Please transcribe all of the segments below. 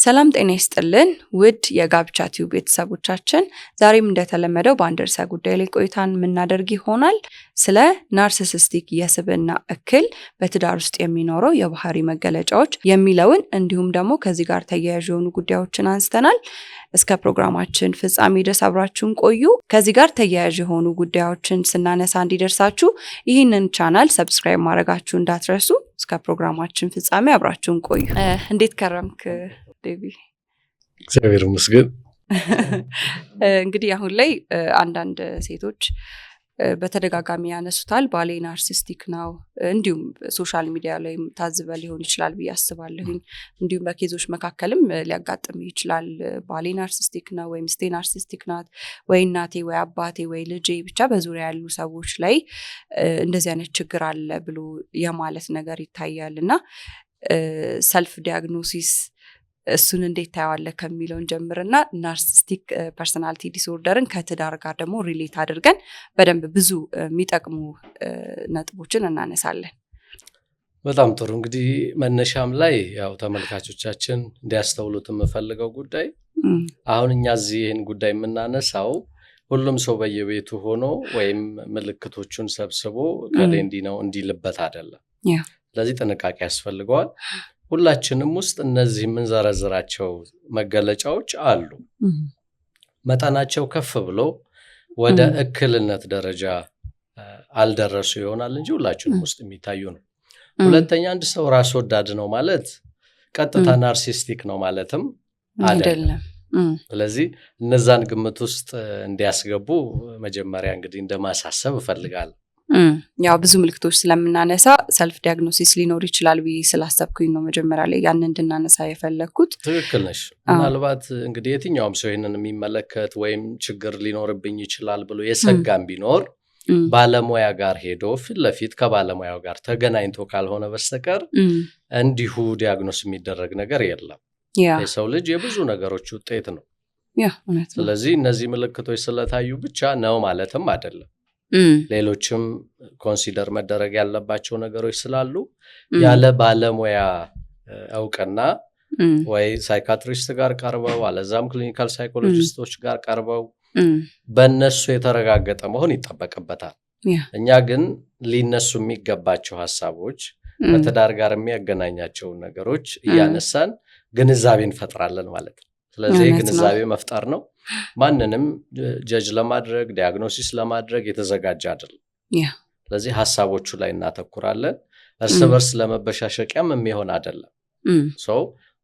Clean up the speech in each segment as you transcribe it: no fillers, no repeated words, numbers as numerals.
ሰላም ጤና ይስጥልን ውድ የጋብቻ ቲዩብ ቤተሰቦቻችን፣ ዛሬም እንደተለመደው በአንድ ርዕሰ ጉዳይ ላይ ቆይታን የምናደርግ ይሆናል። ስለ ናርሲሲስቲክ የስብዕና እክል በትዳር ውስጥ የሚኖረው የባህሪ መገለጫዎች የሚለውን እንዲሁም ደግሞ ከዚህ ጋር ተያያዥ የሆኑ ጉዳዮችን አንስተናል። እስከ ፕሮግራማችን ፍጻሜ ድረስ አብራችሁን ቆዩ። ከዚህ ጋር ተያያዥ የሆኑ ጉዳዮችን ስናነሳ እንዲደርሳችሁ ይህንን ቻናል ሰብስክራይብ ማድረጋችሁ እንዳትረሱ። እስከ ፕሮግራማችን ፍጻሜ አብራችሁን ቆዩ። እንዴት ከረምክ ዴቪ? እግዚአብሔር ይመስገን። እንግዲህ አሁን ላይ አንዳንድ ሴቶች በተደጋጋሚ ያነሱታል፣ ባሌ ናርሲስቲክ ነው። እንዲሁም ሶሻል ሚዲያ ላይ ታዝበ ሊሆን ይችላል ብዬ አስባለሁኝ። እንዲሁም በኬዞች መካከልም ሊያጋጥም ይችላል። ባሌ ናርሲስቲክ ነው ወይ ሚስቴ ናርሲስቲክ ናት ወይ እናቴ ወይ አባቴ ወይ ልጄ፣ ብቻ በዙሪያ ያሉ ሰዎች ላይ እንደዚህ አይነት ችግር አለ ብሎ የማለት ነገር ይታያል። እና ሰልፍ ዲያግኖሲስ እሱን እንዴት ታየዋለህ ከሚለውን ጀምርና ናርሲስቲክ ፐርሰናሊቲ ዲስኦርደርን ከትዳር ጋር ደግሞ ሪሌት አድርገን በደንብ ብዙ የሚጠቅሙ ነጥቦችን እናነሳለን። በጣም ጥሩ። እንግዲህ መነሻም ላይ ያው ተመልካቾቻችን እንዲያስተውሉት የምፈልገው ጉዳይ አሁን እኛ እዚህ ይህን ጉዳይ የምናነሳው ሁሉም ሰው በየቤቱ ሆኖ ወይም ምልክቶቹን ሰብስቦ ከሌ እንዲህ ነው እንዲልበት አይደለም። ስለዚህ ጥንቃቄ ያስፈልገዋል። ሁላችንም ውስጥ እነዚህ የምንዘረዝራቸው መገለጫዎች አሉ። መጠናቸው ከፍ ብሎ ወደ እክልነት ደረጃ አልደረሱ ይሆናል እንጂ ሁላችንም ውስጥ የሚታዩ ነው። ሁለተኛ፣ አንድ ሰው ራስ ወዳድ ነው ማለት ቀጥታ ናርሲስቲክ ነው ማለትም አይደለም። ስለዚህ እነዛን ግምት ውስጥ እንዲያስገቡ መጀመሪያ እንግዲህ እንደማሳሰብ እፈልጋለሁ። ያው ብዙ ምልክቶች ስለምናነሳ ሰልፍ ዲያግኖሲስ ሊኖር ይችላል ብዬ ስላሰብኩኝ ነው መጀመሪያ ላይ ያን እንድናነሳ የፈለግኩት። ትክክል ነሽ። ምናልባት እንግዲህ የትኛውም ሰው ይህንን የሚመለከት ወይም ችግር ሊኖርብኝ ይችላል ብሎ የሰጋም ቢኖር ባለሙያ ጋር ሄዶ ፊት ለፊት ከባለሙያው ጋር ተገናኝቶ ካልሆነ በስተቀር እንዲሁ ዲያግኖስ የሚደረግ ነገር የለም። የሰው ልጅ የብዙ ነገሮች ውጤት ነው። ስለዚህ እነዚህ ምልክቶች ስለታዩ ብቻ ነው ማለትም አይደለም። ሌሎችም ኮንሲደር መደረግ ያለባቸው ነገሮች ስላሉ ያለ ባለሙያ እውቅና ወይ ሳይካትሪስት ጋር ቀርበው አለዛም ክሊኒካል ሳይኮሎጂስቶች ጋር ቀርበው በእነሱ የተረጋገጠ መሆን ይጠበቅበታል። እኛ ግን ሊነሱ የሚገባቸው ሀሳቦች ከትዳር ጋር የሚያገናኛቸውን ነገሮች እያነሳን ግንዛቤ እንፈጥራለን ማለት ነው። ስለዚህ ግንዛቤ መፍጠር ነው። ማንንም ጀጅ ለማድረግ ዲያግኖሲስ ለማድረግ የተዘጋጀ አይደለም። ስለዚህ ሀሳቦቹ ላይ እናተኩራለን። እርስ በርስ ለመበሻሸቂያም የሚሆን አይደለም።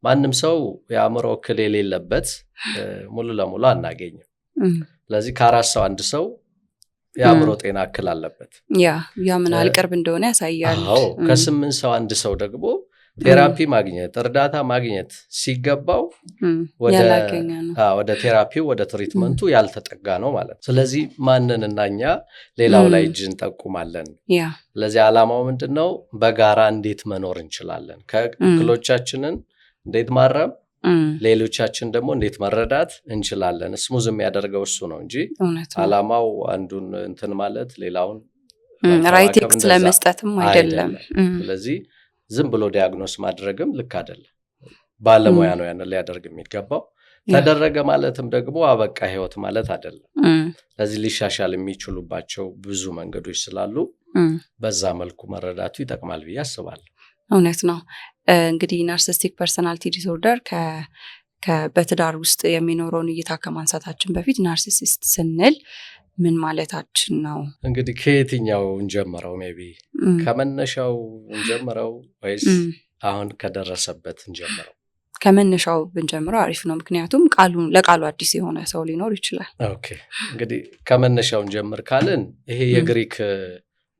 ማንም ሰው የአእምሮ እክል የሌለበት ሙሉ ለሙሉ አናገኝም። ስለዚህ ከአራት ሰው አንድ ሰው የአእምሮ ጤና እክል አለበት። ያ ምን ያህል ቅርብ እንደሆነ ያሳያል። ከ8 ሰው አንድ ሰው ደግሞ ቴራፒ ማግኘት እርዳታ ማግኘት ሲገባው ወደ ቴራፒው ወደ ትሪትመንቱ ያልተጠጋ ነው ማለት ነው። ስለዚህ ማንን እናኛ ሌላው ላይ እጅ እንጠቁማለን። ስለዚህ ዓላማው ምንድነው? በጋራ እንዴት መኖር እንችላለን፣ ከእክሎቻችንን እንዴት ማረም፣ ሌሎቻችን ደግሞ እንዴት መረዳት እንችላለን። ስሙዝ የሚያደርገው እሱ ነው እንጂ ዓላማው አንዱን እንትን ማለት ሌላውን ራይት ቴክስት ለመስጠትም አይደለም። ስለዚህ ዝም ብሎ ዲያግኖስ ማድረግም ልክ አይደለም። ባለሙያ ነው ያን ሊያደርግ የሚገባው። ተደረገ ማለትም ደግሞ አበቃ ህይወት ማለት አይደለም። ስለዚህ ሊሻሻል የሚችሉባቸው ብዙ መንገዶች ስላሉ በዛ መልኩ መረዳቱ ይጠቅማል ብዬ አስባለሁ። እውነት ነው። እንግዲህ ናርሲስቲክ ፐርሰናሊቲ ዲስኦርደር በትዳር ውስጥ የሚኖረውን እይታ ከማንሳታችን በፊት ናርሲሲስት ስንል ምን ማለታችን ነው? እንግዲህ ከየትኛው እንጀምረው? ሜቢ ከመነሻው እንጀምረው ወይስ አሁን ከደረሰበት እንጀምረው? ከመነሻው ብንጀምረው አሪፍ ነው። ምክንያቱም ለቃሉ አዲስ የሆነ ሰው ሊኖር ይችላል። ኦኬ፣ እንግዲህ ከመነሻው እንጀምር ካልን ይሄ የግሪክ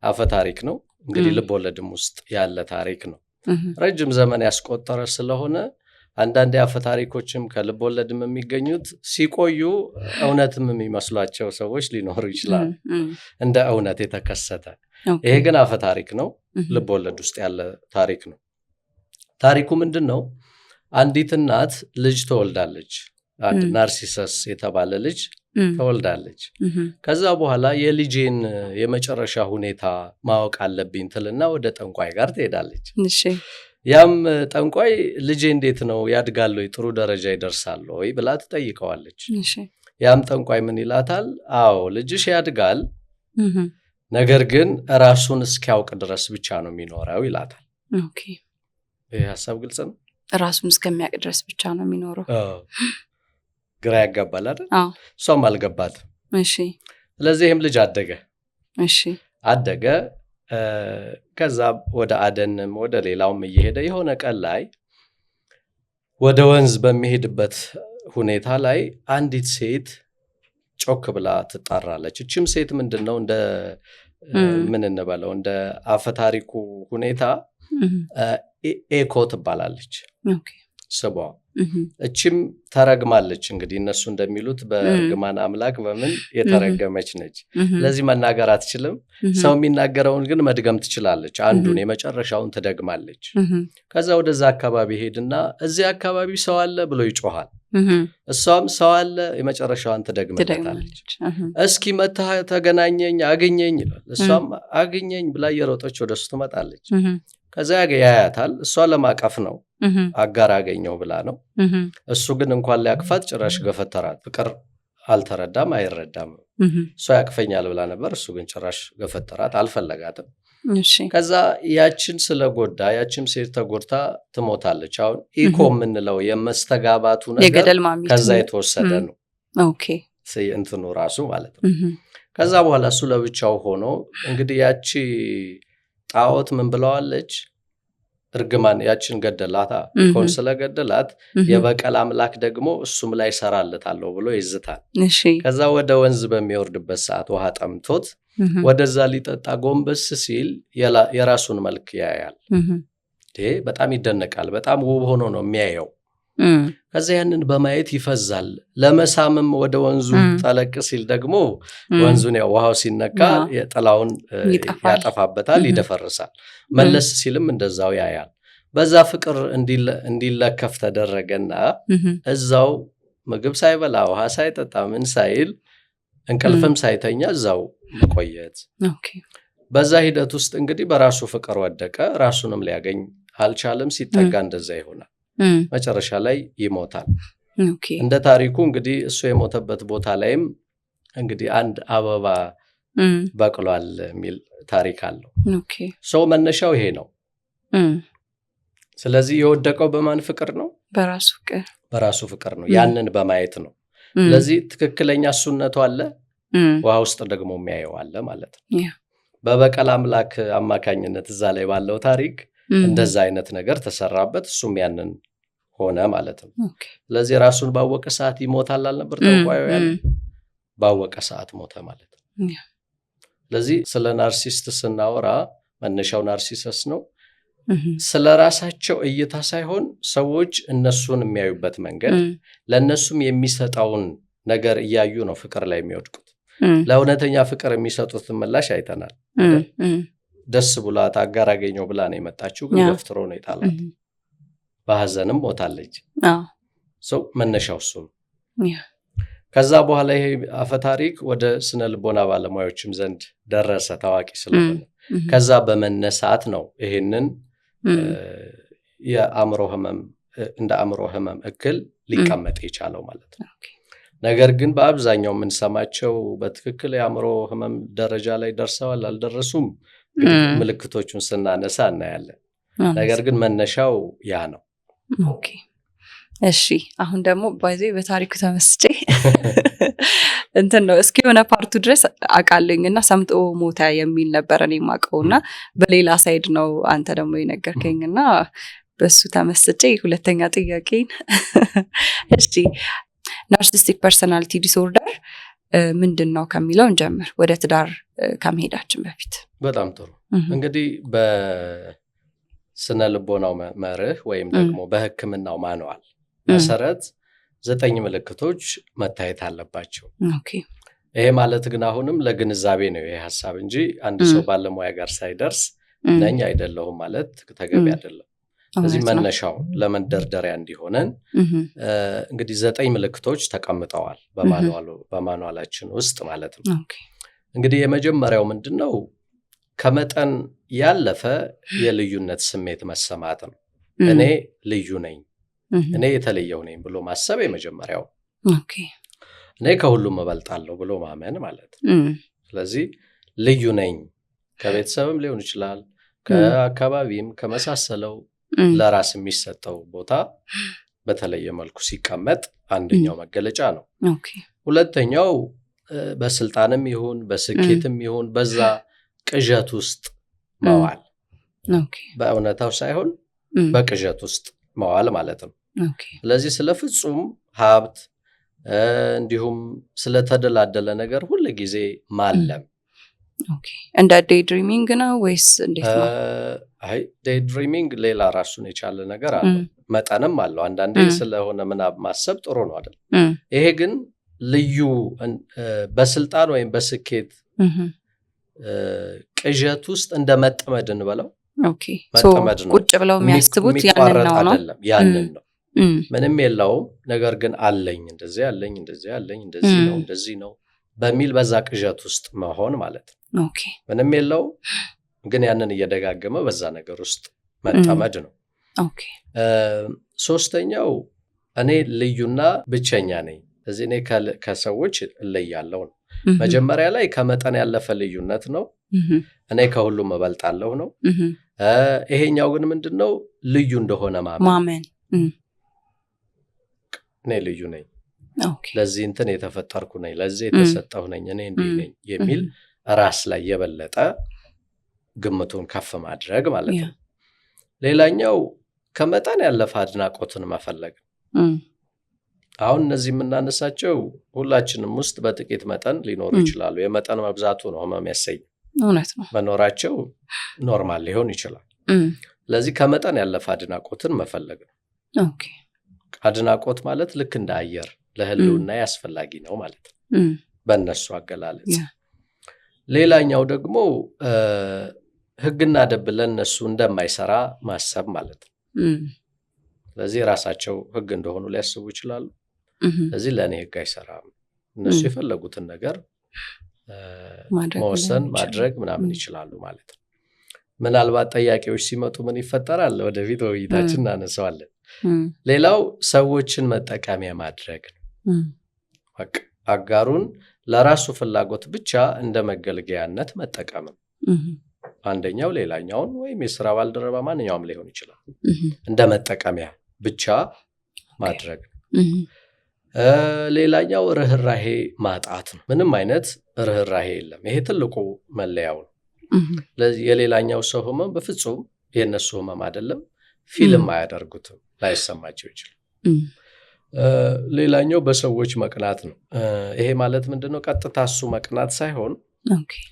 አፈ ታሪክ ነው። እንግዲህ ልቦለድም ውስጥ ያለ ታሪክ ነው። ረጅም ዘመን ያስቆጠረ ስለሆነ አንዳንድ አፈ ታሪኮችም ከልቦለድም የሚገኙት ሲቆዩ እውነትም የሚመስሏቸው ሰዎች ሊኖሩ ይችላል፣ እንደ እውነት የተከሰተ። ይሄ ግን አፈ ታሪክ ነው፣ ልቦለድ ውስጥ ያለ ታሪክ ነው። ታሪኩ ምንድነው? አንዲት እናት ልጅ ተወልዳለች። አንድ ናርሲሰስ የተባለ ልጅ ተወልዳለች። ከዛ በኋላ የልጄን የመጨረሻ ሁኔታ ማወቅ አለብኝ ትልና ወደ ጠንቋይ ጋር ትሄዳለች። ያም ጠንቋይ ልጄ እንዴት ነው ያድጋል ወይ ጥሩ ደረጃ ይደርሳል ወይ ብላ ትጠይቀዋለች። ያም ጠንቋይ ምን ይላታል? አዎ ልጅሽ ያድጋል፣ ነገር ግን ራሱን እስኪያውቅ ድረስ ብቻ ነው የሚኖረው ይላታል። ኦኬ ይሄ ሐሳብ ግልጽ ነው። ራሱን እስከሚያውቅ ድረስ ብቻ ነው የሚኖረው። ግራ ያጋባል አይደል? እሷም አልገባትም። እሺ ስለዚህም ልጅ አደገ። እሺ አደገ። ከዛ ወደ አደንም ወደ ሌላውም እየሄደ የሆነ ቀን ላይ ወደ ወንዝ በሚሄድበት ሁኔታ ላይ አንዲት ሴት ጮክ ብላ ትጣራለች። እቺም ሴት ምንድነው እንደ ምን እንበለው እንደ አፈታሪኩ ሁኔታ ኤኮ ትባላለች። ኦኬ ስቧ እቺም ተረግማለች። እንግዲህ እነሱ እንደሚሉት በእርግማን አምላክ በምን የተረገመች ነች። ለዚህ መናገር አትችልም። ሰው የሚናገረውን ግን መድገም ትችላለች። አንዱን የመጨረሻውን ትደግማለች። ከዛ ወደዛ አካባቢ ሄድና እዚህ አካባቢ ሰው አለ ብሎ ይጮሃል። እሷም ሰው አለ የመጨረሻዋን ትደግመለታለች። እስኪ መታ ተገናኘኝ አገኘኝ ይላል። እሷም አገኘኝ ብላ እየሮጠች ወደሱ ትመጣለች። ከዛ ያያታል። እሷ ለማቀፍ ነው አጋር አገኘው ብላ ነው። እሱ ግን እንኳን ሊያቅፋት ጭራሽ ገፈተራት። ፍቅር አልተረዳም አይረዳም። እሷ ያቅፈኛል ብላ ነበር፣ እሱ ግን ጭራሽ ገፈተራት፣ አልፈለጋትም። ከዛ ያችን ስለጎዳ ያችም ሴት ተጎድታ ትሞታለች። አሁን ኢኮ የምንለው የመስተጋባቱ ነገር ከዛ የተወሰደ ነው። ኦኬ እንትኑ ራሱ ማለት ነው። ከዛ በኋላ እሱ ለብቻው ሆኖ እንግዲህ ያቺ ጣዖት ምን ብለዋለች? እርግማን ያችን ገደላታ። ኢኮን ስለገደላት የበቀል አምላክ ደግሞ እሱም ላይ ሰራለታለሁ ብሎ ይዝታል። ከዛ ወደ ወንዝ በሚወርድበት ሰዓት ውሃ ጠምቶት ወደዛ ሊጠጣ ጎንበስ ሲል የራሱን መልክ ያያል። በጣም ይደነቃል። በጣም ውብ ሆኖ ነው የሚያየው። ከዛ ያንን በማየት ይፈዛል። ለመሳምም ወደ ወንዙ ጠለቅ ሲል ደግሞ ወንዙን ያው ውሃው ሲነካ የጥላውን ያጠፋበታል፣ ይደፈርሳል። መለስ ሲልም እንደዛው ያያል። በዛ ፍቅር እንዲለከፍ ተደረገና እዛው ምግብ ሳይበላ ውሃ ሳይጠጣ ምን ሳይል እንቅልፍም ሳይተኛ እዛው መቆየት። በዛ ሂደት ውስጥ እንግዲህ በራሱ ፍቅር ወደቀ። ራሱንም ሊያገኝ አልቻለም። ሲጠጋ እንደዛ ይሆናል። መጨረሻ ላይ ይሞታል። እንደ ታሪኩ እንግዲህ እሱ የሞተበት ቦታ ላይም እንግዲህ አንድ አበባ በቅሏል የሚል ታሪክ አለው። ሰው መነሻው ይሄ ነው። ስለዚህ የወደቀው በማን ፍቅር ነው? በራሱ ፍቅር ነው። ያንን በማየት ነው። ስለዚህ ትክክለኛ እሱነቱ አለ፣ ውሃ ውስጥ ደግሞ የሚያየው አለ ማለት ነው። በበቀል አምላክ አማካኝነት እዛ ላይ ባለው ታሪክ እንደዛ አይነት ነገር ተሰራበት። እሱም ያንን ሆነ ማለት ነው። ስለዚህ ራሱን ባወቀ ሰዓት ይሞታል አልነበር ጠንቋዩ? ያንን ባወቀ ሰዓት ሞተ ማለት ነው። ስለዚህ ስለ ናርሲስት ስናወራ መነሻው ናርሲሰስ ነው። ስለ ራሳቸው እይታ ሳይሆን ሰዎች እነሱን የሚያዩበት መንገድ፣ ለእነሱም የሚሰጠውን ነገር እያዩ ነው ፍቅር ላይ የሚወድቁት። ለእውነተኛ ፍቅር የሚሰጡትን ምላሽ አይተናል። ደስ ብሏት አጋር አገኘው ብላ ነው የመጣችው፣ ግን ገፍትሮ ነው የጣላት። በሐዘንም ሞታለች። ሰው መነሻው እሱ ነው። ከዛ በኋላ ይሄ አፈታሪክ ወደ ስነ ልቦና ባለሙያዎችም ዘንድ ደረሰ፣ ታዋቂ ስለሆነ። ከዛ በመነሳት ነው ይሄንን የአእምሮ ህመም እንደ አእምሮ ህመም እክል ሊቀመጥ የቻለው ማለት ነው። ነገር ግን በአብዛኛው የምንሰማቸው በትክክል የአእምሮ ህመም ደረጃ ላይ ደርሰዋል አልደረሱም ምልክቶቹን ስናነሳ እናያለን። ነገር ግን መነሻው ያ ነው። ኦኬ እሺ፣ አሁን ደግሞ ባይዘይ በታሪኩ ተመስጬ እንትን ነው እስኪ የሆነ ፓርቱ ድረስ አቃለኝና ሰምጦ ሞተ የሚል ነበር እኔ ማቀውና በሌላ ሳይድ ነው አንተ ደግሞ የነገርከኝና በሱ ተመስጬ ሁለተኛ ጥያቄን እሺ፣ ናርሲሲስቲክ ፐርሰናሊቲ ዲስኦርደር ምንድነው ከሚለው እንጀምር፣ ወደ ትዳር ከመሄዳችን በፊት። በጣም ጥሩ። እንግዲህ በስነ ልቦናው መርህ ወይም ደግሞ በሕክምናው ማንዋል መሰረት 9 ምልክቶች መታየት አለባቸው። ይሄ ማለት ግን አሁንም ለግንዛቤ ነው ይሄ ሐሳብ እንጂ አንድ ሰው ባለሙያ ጋር ሳይደርስ ነኝ አይደለሁም ማለት ተገቢ አይደለም። ስለዚህ መነሻው ለመንደርደሪያ እንዲሆነን እንግዲህ 9 ምልክቶች ተቀምጠዋል በማንዋላችን ውስጥ ማለት ነው። እንግዲህ የመጀመሪያው ምንድነው? ከመጠን ያለፈ የልዩነት ስሜት መሰማት ነው። እኔ ልዩ ነኝ እኔ የተለየው ነኝ ብሎ ማሰብ የመጀመሪያው ኦኬ እኔ ከሁሉም እበልጣለሁ ብሎ ማመን ማለት ስለዚህ ልዩ ነኝ ከቤተሰብም ሊሆን ይችላል ከአካባቢም ከመሳሰለው ለራስ የሚሰጠው ቦታ በተለየ መልኩ ሲቀመጥ አንደኛው መገለጫ ነው ኦኬ ሁለተኛው በስልጣንም ይሁን በስኬትም ይሁን በዛ ቅዠት ውስጥ መዋል ኦኬ በእውነታው ሳይሆን በቅዠት ውስጥ መዋል ማለት ነው ኦኬ ስለዚህ ስለ ፍጹም ሀብት እንዲሁም ስለተደላደለ ነገር ሁሉ ጊዜ ማለም ኦኬ እንደ ዴይ ድሪሚንግ ነው ወይስ እንዴት ነው አይ ዴይ ድሪሚንግ ሌላ ራሱን የቻለ ነገር አለ መጠንም አለው አንዳንዴ ስለሆነ ምናብ ማሰብ ጥሩ ነው አይደል ይሄ ግን ልዩ በስልጣን ወይም በስኬት ቅዠት ውስጥ እንደመጠመድ እንበለው ኦኬ ሶ ቁጭ ብለው የሚያስቡት ያንን ነው ምንም የለውም ነገር ግን አለኝ እንደዚህ አለኝ እንደዚህ አለኝ እንደዚህ ነው በሚል በዛ ቅዠት ውስጥ መሆን ማለት ነው ኦኬ ምንም የለው ግን ያንን እየደጋገመ በዛ ነገር ውስጥ መጠመድ ነው ኦኬ ሶስተኛው እኔ ልዩና ብቸኛ ነኝ ስለዚህ እኔ ከሰዎች እለያለሁ ነው መጀመሪያ ላይ ከመጠን ያለፈ ልዩነት ነው እኔ ከሁሉም እበልጣለሁ ነው ይሄኛው ግን ምንድነው ልዩ እንደሆነ ማመን እኔ ልዩ ነኝ ለዚህ እንትን የተፈጠርኩ ነኝ ለዚህ የተሰጠሁ ነኝ እኔ እንዲህ ነኝ የሚል ራስ ላይ የበለጠ ግምቱን ከፍ ማድረግ ማለት ነው ሌላኛው ከመጠን ያለፈ አድናቆትን መፈለግ አሁን እነዚህ የምናነሳቸው ሁላችንም ውስጥ በጥቂት መጠን ሊኖሩ ይችላሉ የመጠን መብዛቱ ነው ህመም ያሰኝ እውነት ነው መኖራቸው ኖርማል ሊሆን ይችላል ስለዚህ ከመጠን ያለፈ አድናቆትን መፈለግ ነው ኦኬ አድናቆት ማለት ልክ እንደ አየር ለህልውና ያስፈልጊ ነው ማለት ነው በእነሱ አገላለጽ ሌላኛው ደግሞ ህግና ደንብ ለነሱ እንደማይሰራ ማሰብ ማለት ነው ስለዚህ ራሳቸው ህግ እንደሆኑ ሊያስቡ ይችላሉ ስለዚህ ለኔ ህግ አይሰራም እነሱ የፈለጉትን ነገር መወሰን ማድረግ ምናምን ይችላሉ ማለት ነው ምናልባት ጠያቂዎች ሲመጡ ምን ይፈጠራል ወደፊት ውይይታችን እናነሳዋለን ሌላው ሰዎችን መጠቀሚያ ማድረግ በቃ አጋሩን ለራሱ ፍላጎት ብቻ እንደ መገልገያነት መጠቀም አንደኛው ሌላኛውን ወይም የሥራ ባልደረባ ማንኛውም ሊሆን ይችላል እንደ መጠቀሚያ ብቻ ማድረግ ሌላኛው ርህራሄ ማጣት ነው ምንም አይነት ርህራሄ የለም ይሄ ትልቁ መለያው ነው ለዚህ የሌላኛው ሰው ህመም በፍጹም የነሱ ህመም አይደለም ፊልም አያደርጉትም ላይሰማቸው ይችላል ሌላኛው በሰዎች መቅናት ነው ይሄ ማለት ምንድነው ቀጥታ እሱ መቅናት ሳይሆን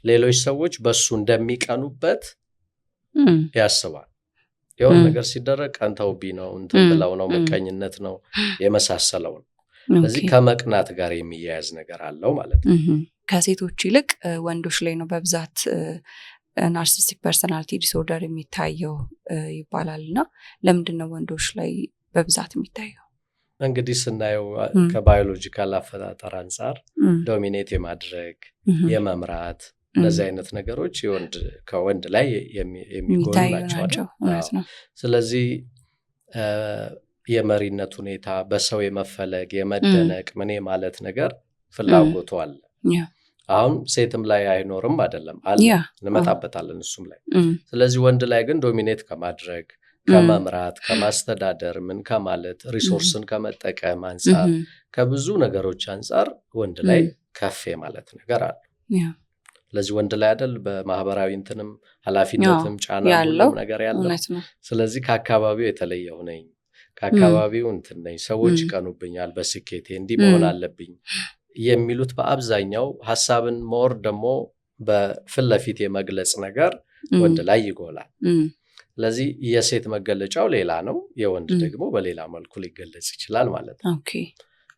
ሌሎች ሰዎች በሱ እንደሚቀኑበት ያስባል የሆነ ነገር ሲደረግ ቀንተውቢ ነው እንትን ብለው ነው መቀኝነት ነው የመሳሰለው ስለዚህ ከመቅናት ጋር የሚያያዝ ነገር አለው ማለት ነው ከሴቶች ይልቅ ወንዶች ላይ ነው በብዛት ናርሲሲስቲክ ፐርሰናሊቲ ዲስኦርደር የሚታየው ይባላልና ለምንድነው ወንዶች ላይ በብዛት የሚታየው እንግዲህ ስናየው ከባዮሎጂካል አፈጣጠር አንፃር ዶሚኔት የማድረግ የመምራት እነዚህ አይነት ነገሮች ከወንድ ላይ የሚጎሉ ናቸው ስለዚህ የመሪነት ሁኔታ በሰው የመፈለግ የመደነቅ ምን ማለት ነገር ፍላጎቱ አለ አሁን ሴትም ላይ አይኖርም አይደለም አለ እንመጣበታለን እሱም ላይ ስለዚህ ወንድ ላይ ግን ዶሚኔት ከማድረግ ከመምራት ከማስተዳደር ምን ከማለት ሪሶርስን ከመጠቀም አንፃር ከብዙ ነገሮች አንፃር ወንድ ላይ ከፍ ማለት ነገር አለ ስለዚህ ወንድ ላይ አይደል በማህበራዊ እንትንም ኃላፊነትም ጫና ሁሉም ነገር ያለው ስለዚህ ከአካባቢው የተለየው ነኝ ከአካባቢው እንትን ነኝ ሰዎች ይቀኑብኛል በስኬቴ እንዲህ መሆን አለብኝ የሚሉት በአብዛኛው ሐሳብን ሞር ደግሞ በፍለፊት የመግለጽ ነገር ወንድ ላይ ይጎላል ስለዚህ የሴት መገለጫው ሌላ ነው የወንድ ደግሞ በሌላ መልኩ ሊገለጽ ይችላል ማለት ነው ኦኬ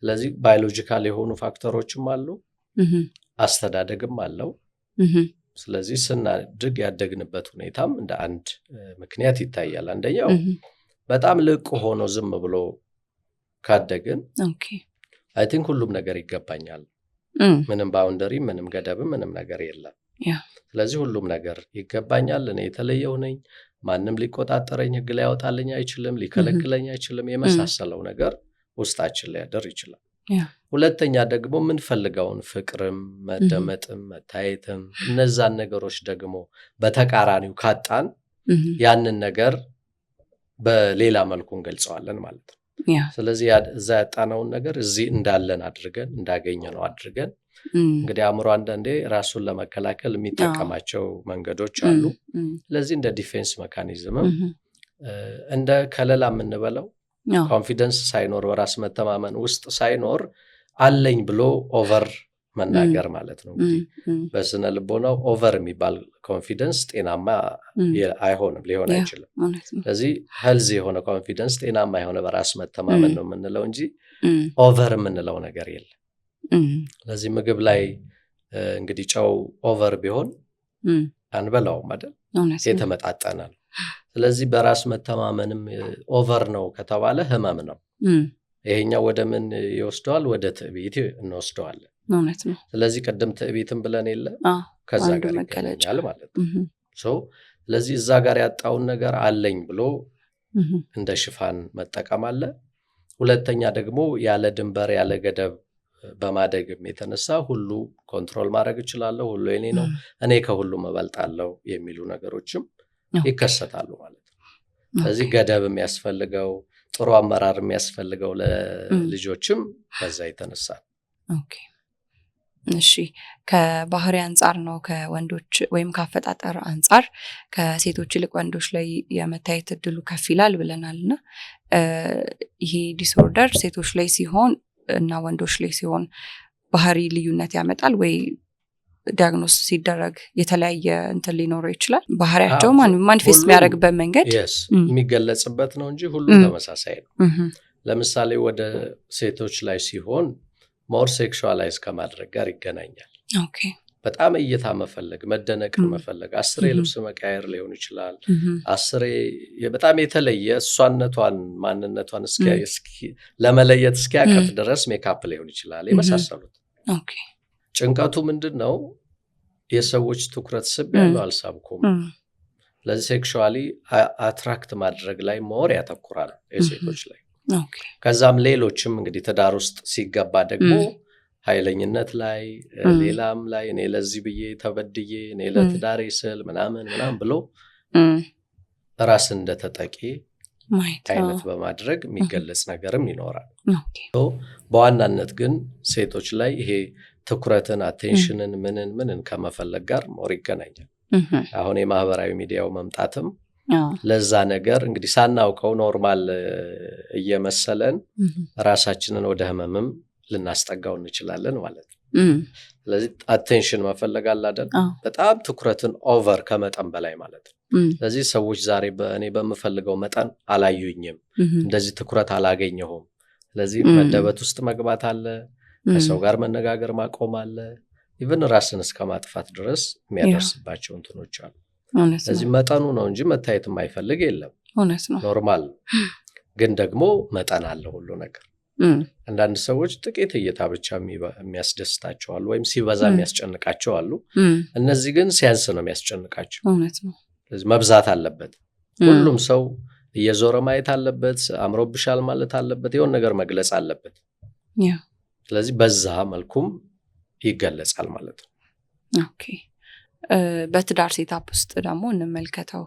ስለዚህ ባዮሎጂካል የሆኑ ፋክተሮችም አሉ አስተዳደግም አለው ስለዚህ ስናድግ ያደግንበት ሁኔታም እንደ አንድ ምክንያት ይታያል አንደኛው በጣም ልቅ ሆኖ ዝም ብሎ ካደግን ኦኬ አይ ቲንክ ሁሉም ነገር ይገባኛል ምንም ባውንደሪ ምንም ገደብ ምንም ነገር የለም ስለዚህ ሁሉም ነገር ይገባኛል፣ እኔ የተለየው ነኝ፣ ማንም ሊቆጣጠረኝ ህግ ሊያወጣልኝ አይችልም፣ ሊከለክለኝ አይችልም የመሳሰለው ነገር ውስጣችን ሊያደር ይችላል። ሁለተኛ ደግሞ የምንፈልገውን ፍቅርም መደመጥም መታየትም እነዛን ነገሮች ደግሞ በተቃራኒው ካጣን ያንን ነገር በሌላ መልኩ እንገልጸዋለን ማለት ነው። ስለዚህ እዛ ያጣነውን ነገር እዚህ እንዳለን አድርገን እንዳገኘነው አድርገን እንግዲህ አእምሮ አንዳንዴ ራሱን ለመከላከል የሚጠቀማቸው መንገዶች አሉ። ስለዚህ እንደ ዲፌንስ ሜካኒዝምም እንደ ከለላ የምንበለው ኮንፊደንስ ሳይኖር በራስ መተማመን ውስጥ ሳይኖር አለኝ ብሎ ኦቨር መናገር ማለት ነው። እንግዲህ በስነ ልቦናው ኦቨር የሚባል ኮንፊደንስ ጤናማ አይሆንም፣ ሊሆን አይችልም። ስለዚህ ሄልዚ የሆነ ኮንፊደንስ ጤናማ የሆነ በራስ መተማመን ነው የምንለው እንጂ ኦቨር የምንለው ነገር የለም። ስለዚህ ምግብ ላይ እንግዲህ ጨው ኦቨር ቢሆን አንበላውም አይደል? የተመጣጠነ ነው። ስለዚህ በራስ መተማመንም ኦቨር ነው ከተባለ ህመም ነው። ይሄኛው ወደ ምን ይወስደዋል? ወደ ትዕቢት እንወስደዋለን። ስለዚህ ቀደም ትዕቢትን ብለን የለ ከዛ ጋር ይገናኛል ማለት ነው። ስለዚህ እዛ ጋር ያጣውን ነገር አለኝ ብሎ እንደ ሽፋን መጠቀም አለ። ሁለተኛ ደግሞ ያለ ድንበር ያለ ገደብ በማደግም የተነሳ ሁሉ ኮንትሮል ማድረግ እችላለሁ፣ ሁሉ የኔ ነው፣ እኔ ከሁሉም እበልጣለሁ የሚሉ ነገሮችም ይከሰታሉ ማለት ነው። ስለዚህ ገደብ የሚያስፈልገው ጥሩ አመራር የሚያስፈልገው ለልጆችም በዛ የተነሳ። ኦኬ እሺ፣ ከባህሪ አንጻር ነው ከወንዶች ወይም ካፈጣጠር አንጻር ከሴቶች ይልቅ ወንዶች ላይ የመታየት እድሉ ከፍ ይላል ብለናልና ይሄ ዲስኦርደር ሴቶች ላይ ሲሆን እና ወንዶች ላይ ሲሆን ባህሪ ልዩነት ያመጣል ወይ? ዲያግኖስ ሲደረግ የተለያየ እንትን ሊኖረው ይችላል። ባህሪያቸው ማኒፌስት የሚያደርግበት መንገድ የሚገለጽበት ነው እንጂ ሁሉም ተመሳሳይ ነው። ለምሳሌ ወደ ሴቶች ላይ ሲሆን ሞር ሴክሹዋላይዝ ከማድረግ ጋር ይገናኛል። በጣም እይታ መፈለግ፣ መደነቅን መፈለግ፣ 10 ልብስ መቀየር ሊሆን ይችላል። 10 በጣም የተለየ እሷነቷን ማንነቷን ለመለየት እስኪያቀት ድረስ ሜካፕ ሊሆን ይችላል የመሳሰሉት። ጭንቀቱ ምንድን ነው? የሰዎች ትኩረት ስብ ያለው አልሳብኩም። ስለዚህ ሴክሹዋሊ አትራክት ማድረግ ላይ ሞር ያተኩራል የሴቶች ላይ። ከዛም ሌሎችም እንግዲህ ትዳር ውስጥ ሲገባ ደግሞ ኃይለኝነት ላይ ሌላም ላይ እኔ ለዚህ ብዬ ተበድዬ እኔ ለትዳሬ ስል ምናምን ብሎ ራስን እንደተጠቂ አይነት በማድረግ የሚገለጽ ነገርም ይኖራል። በዋናነት ግን ሴቶች ላይ ይሄ ትኩረትን አቴንሽንን ምንን ከመፈለግ ጋር ሞር ይገናኛል። አሁን የማህበራዊ ሚዲያው መምጣትም ለዛ ነገር እንግዲህ ሳናውቀው ኖርማል እየመሰለን ራሳችንን ወደ ህመምም ልናስጠጋው እንችላለን ማለት ነው። ስለዚህ አቴንሽን መፈለግ አለ አይደል? በጣም ትኩረትን ኦቨር ከመጠን በላይ ማለት ነው። ስለዚህ ሰዎች ዛሬ በእኔ በምፈልገው መጠን አላዩኝም፣ እንደዚህ ትኩረት አላገኘሁም። ስለዚህ መደበት ውስጥ መግባት አለ፣ ከሰው ጋር መነጋገር ማቆም አለ፣ ኢቭን ራስን እስከ ማጥፋት ድረስ የሚያደርስባቸው እንትኖች አሉ። ስለዚህ መጠኑ ነው እንጂ መታየት የማይፈልግ የለም። ኖርማል ግን ደግሞ መጠን አለ ሁሉ ነገር። አንዳንድ ሰዎች ጥቂት እይታ ብቻ የሚያስደስታቸው አሉ፣ ወይም ሲበዛ የሚያስጨንቃቸው አሉ። እነዚህ ግን ሲያንስ ነው የሚያስጨንቃቸው። ስለዚህ መብዛት አለበት። ሁሉም ሰው እየዞረ ማየት አለበት፣ አምሮብሻል ማለት አለበት፣ የሆነ ነገር መግለጽ አለበት። ስለዚህ በዛ መልኩም ይገለጻል ማለት ነው። ኦኬ በትዳር ሴታፕ ውስጥ ደግሞ እንመልከተው።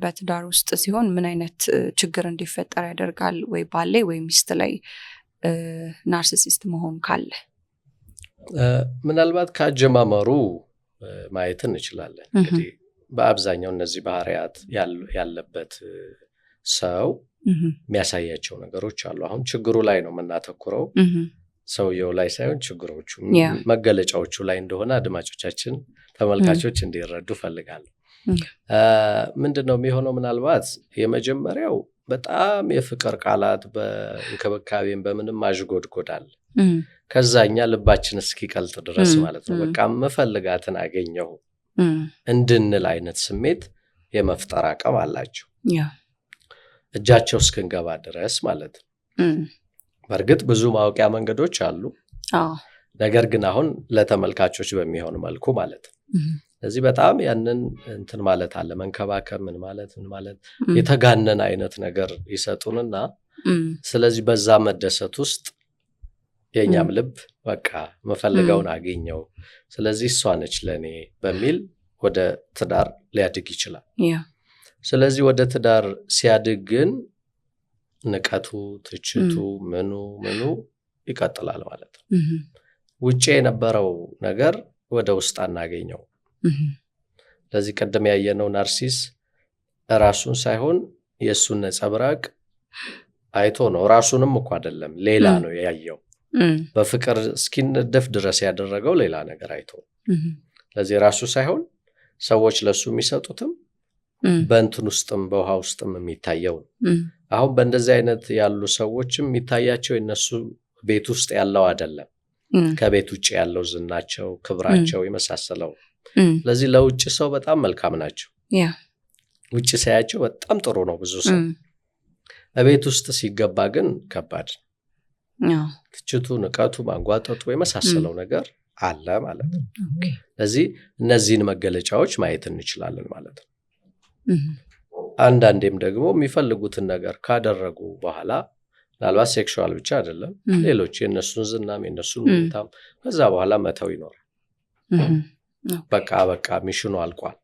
በትዳር ውስጥ ሲሆን ምን አይነት ችግር እንዲፈጠር ያደርጋል? ወይ ባለ ወይ ሚስት ላይ ናርሲሲስት መሆን ካለ ምናልባት ከአጀማመሩ ማየት እንችላለን። እንግዲህ በአብዛኛው እነዚህ ባህሪያት ያለበት ሰው የሚያሳያቸው ነገሮች አሉ። አሁን ችግሩ ላይ ነው የምናተኩረው፣ ሰውየው ላይ ሳይሆን ችግሮቹ መገለጫዎቹ ላይ እንደሆነ አድማጮቻችን ተመልካቾች እንዲረዱ ፈልጋለሁ። ምንድነው የሚሆነው? ምናልባት የመጀመሪያው በጣም የፍቅር ቃላት በእንክብካቤም በምንም አዥጎድጎዳል። ከዛኛ ልባችን እስኪቀልጥ ድረስ ማለት ነው። በቃ መፈልጋትን አገኘሁ እንድንል አይነት ስሜት የመፍጠር አቅም አላቸው፣ እጃቸው እስክንገባ ድረስ ማለት ነው። በእርግጥ ብዙ ማወቂያ መንገዶች አሉ። ነገር ግን አሁን ለተመልካቾች በሚሆን መልኩ ማለት ነው። ስለዚህ በጣም ያንን እንትን ማለት አለ መንከባከብ ምን ማለት የተጋነነ አይነት ነገር ይሰጡንና ስለዚህ በዛ መደሰት ውስጥ የኛም ልብ በቃ መፈልገውን አገኘው ስለዚህ እሷ ነች ለኔ በሚል ወደ ትዳር ሊያድግ ይችላል። ስለዚህ ወደ ትዳር ሲያድግ ግን ንቀቱ ትችቱ ምኑ ይቀጥላል ማለት ነው። ውጪ የነበረው ነገር ወደ ውስጥ አናገኘው። ለዚህ ቀደም ያየነው ናርሲስ ራሱን ሳይሆን የሱን ነጸብራቅ አይቶ ነው ራሱንም እንኳን አይደለም ሌላ ነው ያየው። በፍቅር እስኪነደፍ ድረስ ያደረገው ሌላ ነገር አይቶ ለዚህ ራሱ ሳይሆን ሰዎች ለሱ የሚሰጡትም በእንትን ውስጥም በውሃ ውስጥም የሚታየው አሁን በእንደዚህ አይነት ያሉ ሰዎችም የሚታያቸው የነሱ ቤት ውስጥ ያለው አይደለም ከቤት ውጪ ያለው ዝናቸው ክብራቸው የመሳሰለው ለዚህ ለውጭ ሰው በጣም መልካም ናቸው ውጭ ሳያቸው በጣም ጥሩ ነው ብዙ ሰው በቤት ውስጥ ሲገባ ግን ከባድ ትችቱ ንቀቱ ማንጓጠጡ የመሳሰለው ነገር አለ ማለት ነው። ለዚህ እነዚህን መገለጫዎች ማየት እንችላለን ማለት ነው። አንዳንዴም ደግሞ የሚፈልጉትን ነገር ካደረጉ በኋላ ምናልባት ሴክሹዋል ብቻ አይደለም ሌሎች የነሱን ዝናም የነሱን ሁኔታም ከዛ በኋላ መተው ይኖራል። በቃ ሚሽኑ አልቋል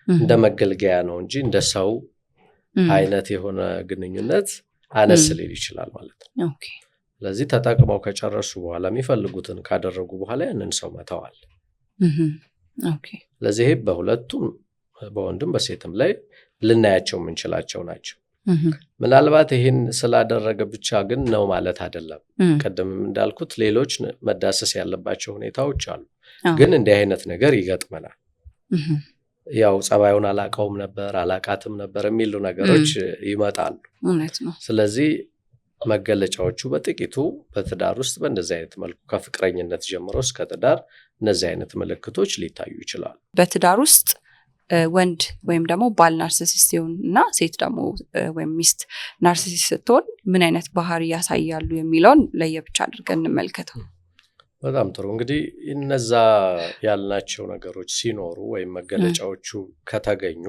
እንደ መገልገያ ነው እንጂ እንደ ሰው አይነት የሆነ ግንኙነት አነስ ሊል ይችላል ማለት ነው። ስለዚህ ተጠቅመው ከጨረሱ በኋላ የሚፈልጉትን ካደረጉ በኋላ ያንን ሰው መተዋል። ስለዚህ በሁለቱም በወንድም በሴትም ላይ ልናያቸው የምንችላቸው ናቸው። ምናልባት ይህን ስላደረገ ብቻ ግን ነው ማለት አይደለም። ቀደም እንዳልኩት ሌሎች መዳሰስ ያለባቸው ሁኔታዎች አሉ። ግን እንዲህ አይነት ነገር ይገጥመናል። ያው ጸባዩን አላቀውም ነበር አላቃትም ነበር የሚሉ ነገሮች ይመጣሉ። ስለዚህ መገለጫዎቹ በጥቂቱ በትዳር ውስጥ በእንደዚህ አይነት መልኩ ከፍቅረኝነት ጀምሮ እስከ ትዳር እነዚህ አይነት ምልክቶች ሊታዩ ይችላሉ። በትዳር ውስጥ ወንድ ወይም ደግሞ ባል ናርሲሲስት እና ሴት ደግሞ ወይም ሚስት ናርሲሲስት ስትሆን ምን አይነት ባህሪ ያሳያሉ የሚለውን ለየብቻ አድርገን እንመልከተው። በጣም ጥሩ። እንግዲህ እነዛ ያልናቸው ነገሮች ሲኖሩ ወይም መገለጫዎቹ ከተገኙ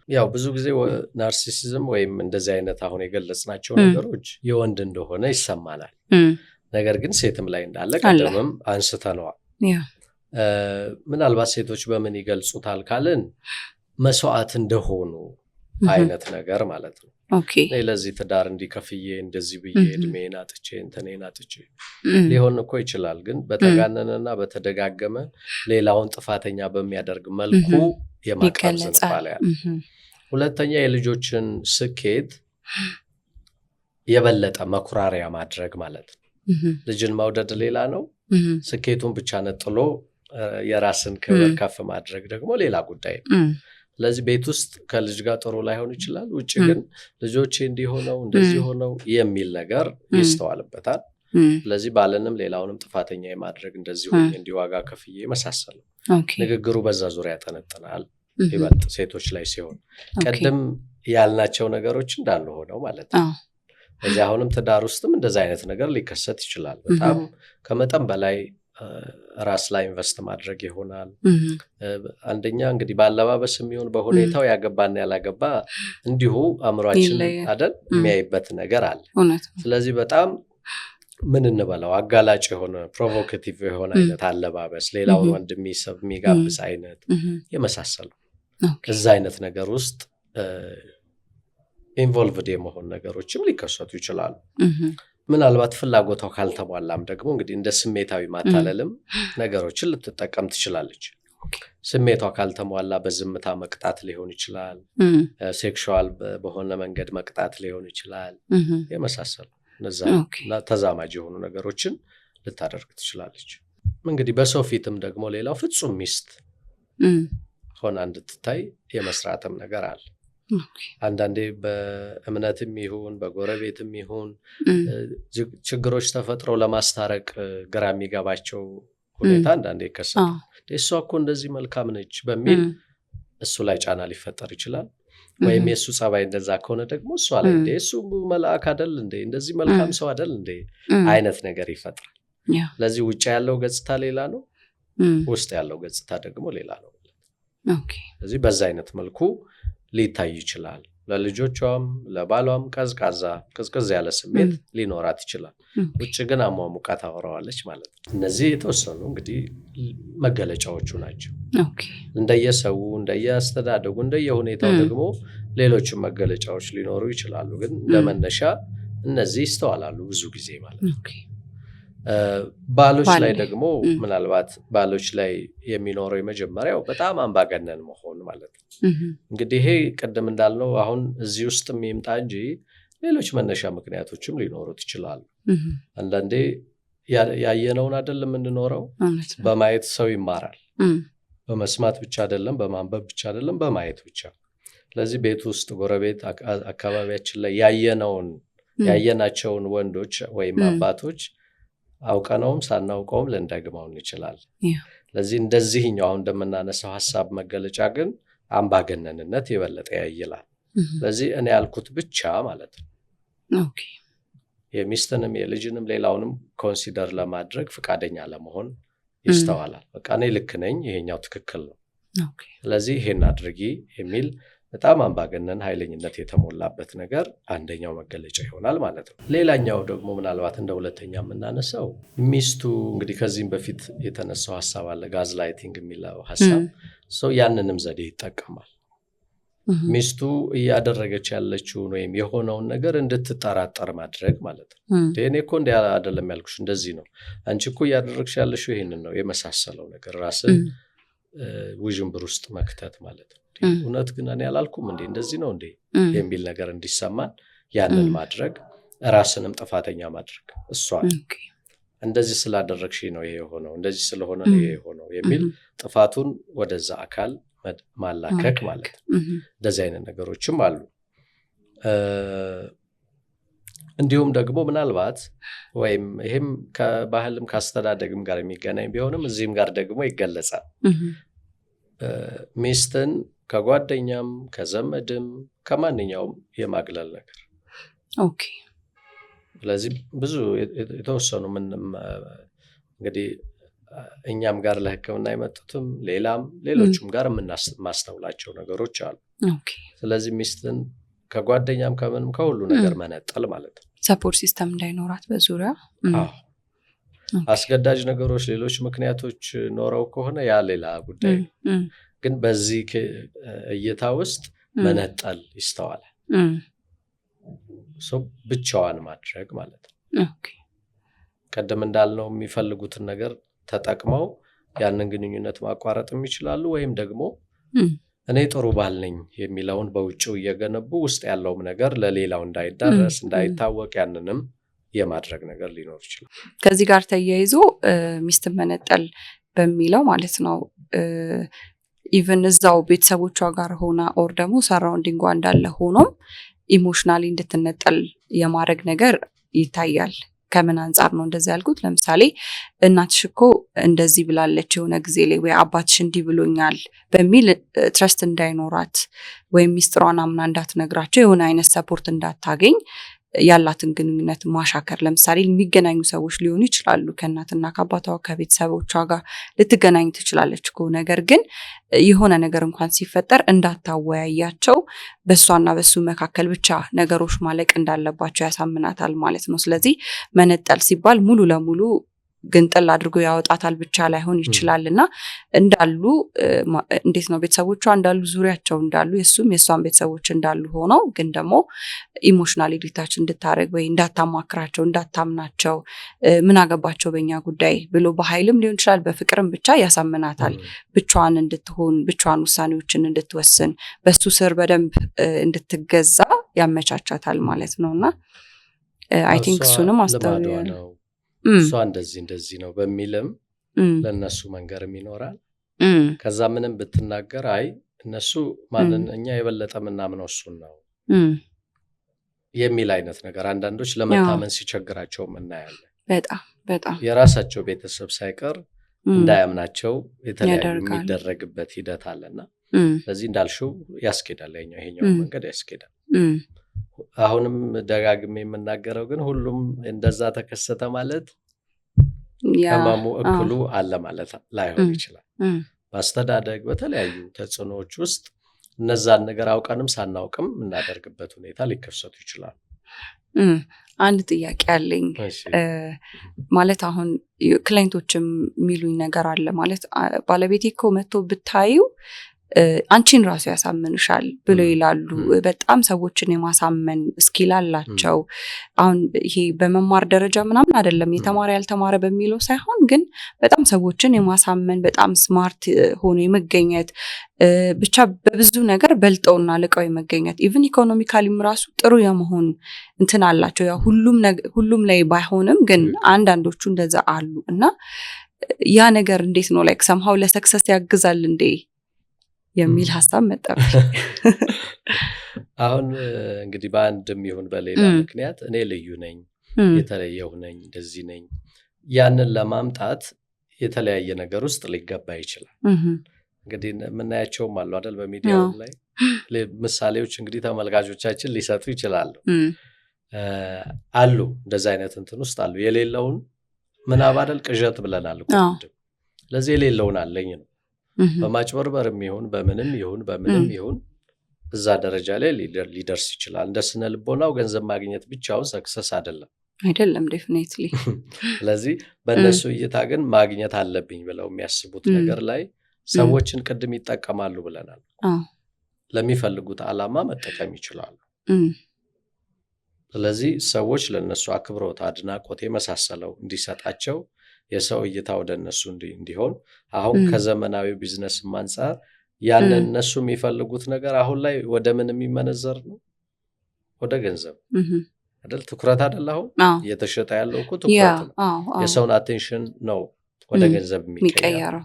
ያው ብዙ ጊዜ ናርሲሲዝም ወይም እንደዚህ አይነት አሁን የገለጽናቸው ነገሮች የወንድ እንደሆነ ይሰማናል። ነገር ግን ሴትም ላይ እንዳለ ቀደምም አንስተነዋል። ምናልባት ሴቶች በምን ይገልጹታል ካልን መስዋዕት እንደሆኑ አይነት ነገር ማለት ነው። ለዚህ ትዳር እንዲከፍዬ እንደዚህ ብዬ እድሜን አጥቼ እንተኔን አጥቼ ሊሆን እኮ ይችላል። ግን በተጋነነና በተደጋገመ ሌላውን ጥፋተኛ በሚያደርግ መልኩ የማቅረብ ዝንባሌ ያለ። ሁለተኛ የልጆችን ስኬት የበለጠ መኩራሪያ ማድረግ ማለት ነው። ልጅን መውደድ ሌላ ነው። ስኬቱን ብቻ ነጥሎ የራስን ክብር ከፍ ማድረግ ደግሞ ሌላ ጉዳይ ነው። ስለዚህ ቤት ውስጥ ከልጅ ጋር ጥሩ ላይሆን ይችላል። ውጭ ግን ልጆቼ እንዲሆነው እንደዚህ ሆነው የሚል ነገር ይስተዋልበታል። ስለዚህ ባልንም ሌላውንም ጥፋተኛ የማድረግ እንደዚህ ሆኜ እንዲዋጋ ከፍዬ መሳሰል ንግግሩ በዛ ዙሪያ ያጠነጥናል። ይበልጥ ሴቶች ላይ ሲሆን ቀደም ያልናቸው ነገሮች እንዳሉ ሆነው ማለት ነው። ስለዚህ አሁንም ትዳር ውስጥም እንደዚህ አይነት ነገር ሊከሰት ይችላል። በጣም ከመጠን በላይ ራስ ላይ ኢንቨስት ማድረግ ይሆናል። አንደኛ እንግዲህ ባለባበስ የሚሆን በሁኔታው ያገባና ያላገባ እንዲሁ አእምሯችን አይደል የሚያይበት ነገር አለ። ስለዚህ በጣም ምን እንበለው አጋላጭ የሆነ ፕሮቮኬቲቭ የሆነ አይነት አለባበስ ሌላውን ወንድ የሚስብ የሚጋብዝ አይነት የመሳሰሉ እዛ አይነት ነገር ውስጥ ኢንቮልቭድ የመሆን ነገሮችም ሊከሰቱ ይችላሉ። ምናልባት ፍላጎታው ካልተሟላም ደግሞ እንግዲህ እንደ ስሜታዊ ማታለልም ነገሮችን ልትጠቀም ትችላለች። ስሜቷ ካልተሟላ በዝምታ መቅጣት ሊሆን ይችላል። ሴክሹዋል በሆነ መንገድ መቅጣት ሊሆን ይችላል። የመሳሰሉ እነዛ ተዛማጅ የሆኑ ነገሮችን ልታደርግ ትችላለች። እንግዲህ በሰው ፊትም ደግሞ ሌላው ፍጹም ሚስት ሆና እንድትታይ የመስራትም ነገር አለ። አንዳንዴ በእምነትም ይሁን በጎረቤትም ይሁን ችግሮች ተፈጥረው ለማስታረቅ ግራ የሚገባቸው ሁኔታ አንዳንዴ ይከሰታል። እሷ እኮ እንደዚህ መልካም ነች በሚል እሱ ላይ ጫና ሊፈጠር ይችላል። ወይም የሱ ጸባይ እንደዛ ከሆነ ደግሞ እሷ ላይ እሱ መልአክ አይደል እንዴ እንደዚህ መልካም ሰው አይደል እንዴ አይነት ነገር ይፈጥራል። ስለዚህ ውጭ ያለው ገጽታ ሌላ ነው ውስጥ ያለው ገጽታ ደግሞ ሌላ ነው ኦኬ ስለዚህ በዛ አይነት መልኩ ሊታይ ይችላል ለልጆቿም ለባሏም ቀዝቀዝ ያለ ስሜት ሊኖራት ይችላል ውጭ ግን አሟሙቃ ታወራዋለች ማለት ነው እነዚህ የተወሰኑ እንግዲህ መገለጫዎቹ ናቸው ኦኬ እንደየሰው እንደየአስተዳደጉ እንደየሁኔታው ደግሞ ሌሎች መገለጫዎች ሊኖሩ ይችላሉ ግን እንደመነሻ እነዚህ ይስተዋላሉ ብዙ ጊዜ ማለት ነው ኦኬ ባሎች ላይ ደግሞ ምናልባት ባሎች ላይ የሚኖረው የመጀመሪያው በጣም አምባገነን መሆን ማለት ነው እንግዲህ ይሄ ቀደም እንዳልነው አሁን እዚህ ውስጥ የሚምጣ እንጂ ሌሎች መነሻ ምክንያቶችም ሊኖሩት ይችላሉ አንዳንዴ ያየነውን አይደለም እንኖረው በማየት ሰው ይማራል በመስማት ብቻ አይደለም በማንበብ ብቻ አይደለም በማየት ብቻ ስለዚህ ቤት ውስጥ ጎረቤት አካባቢያችን ላይ ያየናቸውን ወንዶች ወይም አባቶች አውቀነውም ሳናውቀውም ልንደግመው እንችላለን ስለዚህ እንደዚህኛው አሁን እንደምናነሳው ሐሳብ መገለጫ ግን አምባገነንነት የበለጠ ያይላል ስለዚህ እኔ ያልኩት ብቻ ማለት ነው ኦኬ የሚስትንም የልጅንም ሌላውንም ኮንሲደር ለማድረግ ፍቃደኛ ለመሆን ይስተዋላል በቃ እኔ ልክ ነኝ ይሄኛው ትክክል ነው ኦኬ ስለዚህ ይሄን አድርጊ የሚል በጣም አምባገነን ኃይለኝነት የተሞላበት ነገር አንደኛው መገለጫ ይሆናል ማለት ነው ሌላኛው ደግሞ ምናልባት እንደ ሁለተኛ የምናነሳው ሚስቱ እንግዲህ ከዚህም በፊት የተነሳው ሐሳብ አለ ጋዝላይቲንግ የሚለው ሐሳብ ሰው ያንንም ዘዴ ይጠቀማል ሚስቱ እያደረገች ያለችውን ወይም የሆነውን ነገር እንድትጠራጠር ማድረግ ማለት ነው እኔ እኮ እንደ አይደለም ያልኩሽ እንደዚህ ነው አንቺ እኮ እያደረግሽ ያለሽው ይሄንን ነው የመሳሰለው ነገር ራስን ውዥንብር ውስጥ መክተት ማለት ነው እውነት ግን እኔ አላልኩም እንዴ እንደዚህ ነው እንዴ የሚል ነገር እንዲሰማን ያንን ማድረግ ራስንም ጥፋተኛ ማድረግ እሷን እንደዚህ ስላደረግሽ ነው ይሄ ሆነው እንደዚህ ስለሆነ ነው ይሄ ሆነው የሚል ጥፋቱን ወደዛ አካል ማላከክ ማለት ነው እንደዚህ አይነት ነገሮችም አሉ እንዲሁም ደግሞ ምናልባት ወይም ይሄም ከባህልም ካስተዳደግም ጋር የሚገናኝ ቢሆንም እዚህም ጋር ደግሞ ይገለጻል ሚስትን ከጓደኛም ከዘመድም ከማንኛውም የማግለል ነገር ኦኬ ስለዚህ ብዙ የተወሰኑ ምንም እንግዲህ እኛም ጋር ለሕክምና የመጡትም ሌሎችም ጋር ማስተውላቸው ነገሮች አሉ ኦኬ ስለዚህ ሚስትን ከጓደኛም ከምንም ከሁሉ ነገር መነጠል ማለት ነው ሰፖርት ሲስተም እንዳይኖራት በዙሪያ አስገዳጅ ነገሮች ሌሎች ምክንያቶች ኖረው ከሆነ ያ ሌላ ጉዳይ ግን በዚህ እይታ ውስጥ መነጠል ይስተዋላል ሰው ብቻዋን ማድረግ ማለት ነው ኦኬ ቀደም እንዳልነው የሚፈልጉትን ነገር ተጠቅመው ያንን ግንኙነት ማቋረጥም ይችላሉ ወይም ደግሞ እኔ ጥሩ ባል ነኝ የሚለውን በውጭው እየገነቡ ውስጥ ያለውም ነገር ለሌላው እንዳይዳረስ እንዳይታወቅ ያንንም የማድረግ ነገር ሊኖር ይችላል ከዚህ ጋር ተያይዞ ሚስት መነጠል በሚለው ማለት ነው ኢቭን እዛው ቤተሰቦቿ ጋር ሆና ኦር ደግሞ ሰራውንዲንጓ እንዳለ ሆኖም ኢሞሽናሊ እንድትነጠል የማድረግ ነገር ይታያል ከምን አንፃር ነው እንደዚህ ያልኩት ለምሳሌ እናትሽ እኮ እንደዚህ ብላለች የሆነ ጊዜ ላይ ወይ አባትሽ እንዲህ ብሎኛል በሚል ትረስት እንዳይኖራት ወይም ሚስጥሯን አምና እንዳትነግራቸው የሆነ አይነት ሰፖርት እንዳታገኝ ያላትን ግንኙነት ማሻከር ለምሳሌ የሚገናኙ ሰዎች ሊሆኑ ይችላሉ ከእናትና ከአባቷ ከቤተሰቦቿ ጋር ልትገናኝ ትችላለች እኮ ነገር ግን የሆነ ነገር እንኳን ሲፈጠር እንዳታወያያቸው በሷና በሱ መካከል ብቻ ነገሮች ማለቅ እንዳለባቸው ያሳምናታል ማለት ነው ስለዚህ መነጠል ሲባል ሙሉ ለሙሉ ግንጥል አድርጎ ያወጣታል ብቻ ላይሆን ይችላልና እንዳሉ እንዴት ነው ቤተሰቦቿ እንዳሉ ዙሪያቸው እንዳሉ የሷን ቤተሰቦች እንዳሉ ሆነው ግን ደግሞ ኢሞሽናሊ ዲታች እንድታረግ ወይ እንዳታማክራቸው እንዳታምናቸው ምን አገባቸው በእኛ ጉዳይ ብሎ በኃይልም ሊሆን ይችላል በፍቅርም ብቻ ያሳምናታል ብቻዋን እንድትሆን ብቻዋን ውሳኔዎችን እንድትወስን በሱ ስር በደንብ እንድትገዛ ያመቻቻታል ማለት ነውና አይ ቲንክ እሱንም አስተውያለሁ እሷ እንደዚህ ነው በሚልም ለነሱ መንገርም ይኖራል ከዛ ምንም ብትናገር አይ እነሱ ማንን እኛ የበለጠ ምናምነው እሱን ነው የሚል አይነት ነገር አንዳንዶች ለመታመን ሲቸግራቸው እናያለን በጣም የራሳቸው ቤተሰብ ሳይቀር እንዳያምናቸው የተለያዩ የሚደረግበት ሂደት አለና ስለዚህ እንዳልሽው ያስኬዳል ይሄኛው መንገድ ያስኬዳል አሁንም ደጋግሜ የምናገረው ግን ሁሉም እንደዛ ተከሰተ ማለት ህመሙ እክሉ አለ ማለት ላይሆን ይችላል። በአስተዳደግ በተለያዩ ተጽዕኖዎች ውስጥ እነዛን ነገር አውቀንም ሳናውቅም እናደርግበት ሁኔታ ሊከሰቱ ይችላል። አንድ ጥያቄ አለኝ። ማለት አሁን ክላይንቶችም የሚሉኝ ነገር አለ። ማለት ባለቤቴ እኮ መጥቶ ብታዩ አንቺን ራሱ ያሳምንሻል ብሎ ይላሉ። በጣም ሰዎችን የማሳመን ስኪል አላቸው። አሁን ይሄ በመማር ደረጃ ምናምን አይደለም፣ የተማረ ያልተማረ በሚለው ሳይሆን ግን በጣም ሰዎችን የማሳመን በጣም ስማርት ሆኖ የመገኘት ብቻ በብዙ ነገር በልጠውና ልቀው የመገኘት ኢቭን ኢኮኖሚካሊም ራሱ ጥሩ የመሆን እንትን አላቸው። ያው ሁሉም ላይ ባይሆንም ግን አንዳንዶቹ እንደዛ አሉ። እና ያ ነገር እንዴት ነው ላይክ ሰምሃው ለሰክሰስ ያግዛል እንዴ የሚል ሐሳብ መጣብኝ። አሁን እንግዲህ በአንድም ይሁን በሌላ ምክንያት እኔ ልዩ ነኝ፣ የተለየሁ ነኝ፣ እንደዚህ ነኝ ያንን ለማምጣት የተለያየ ነገር ውስጥ ሊገባ ይችላል። እንግዲህ የምናያቸውም አሉ አይደል በሚዲያው ላይ ምሳሌዎች እንግዲህ ተመልካቾቻችን ሊሰጡ ይችላሉ። አሉ እንደዛ አይነት እንትን ውስጥ አሉ። የሌለውን ምናብ አይደል ቅዠት ብለናል እኮ። ለዚህ የሌለውን አለኝ ነው። በማጭበርበርም ይሁን በምንም ይሁን እዛ ደረጃ ላይ ሊደርስ ይችላል። እንደ ስነ ልቦናው ገንዘብ ማግኘት ብቻው ሰክሰስ አይደለም ዴፊኒትሊ። ስለዚህ በእነሱ እይታ ግን ማግኘት አለብኝ ብለው የሚያስቡት ነገር ላይ ሰዎችን ቅድም ይጠቀማሉ ብለናል። ለሚፈልጉት ዓላማ መጠቀም ይችላሉ። ስለዚህ ሰዎች ለነሱ አክብሮት፣ አድናቆት የመሳሰለው እንዲሰጣቸው የሰው እይታ ወደ እነሱ እንዲሆን አሁን ከዘመናዊ ቢዝነስ አንፃር ያን እነሱ የሚፈልጉት ነገር አሁን ላይ ወደ ምን የሚመነዘር ነው? ወደ ገንዘብ አይደል? ትኩረት አይደል? አሁን እየተሸጠ ያለው እኮ ትኩረት ነው። የሰውን አቴንሽን ነው ወደ ገንዘብ የሚቀየረው።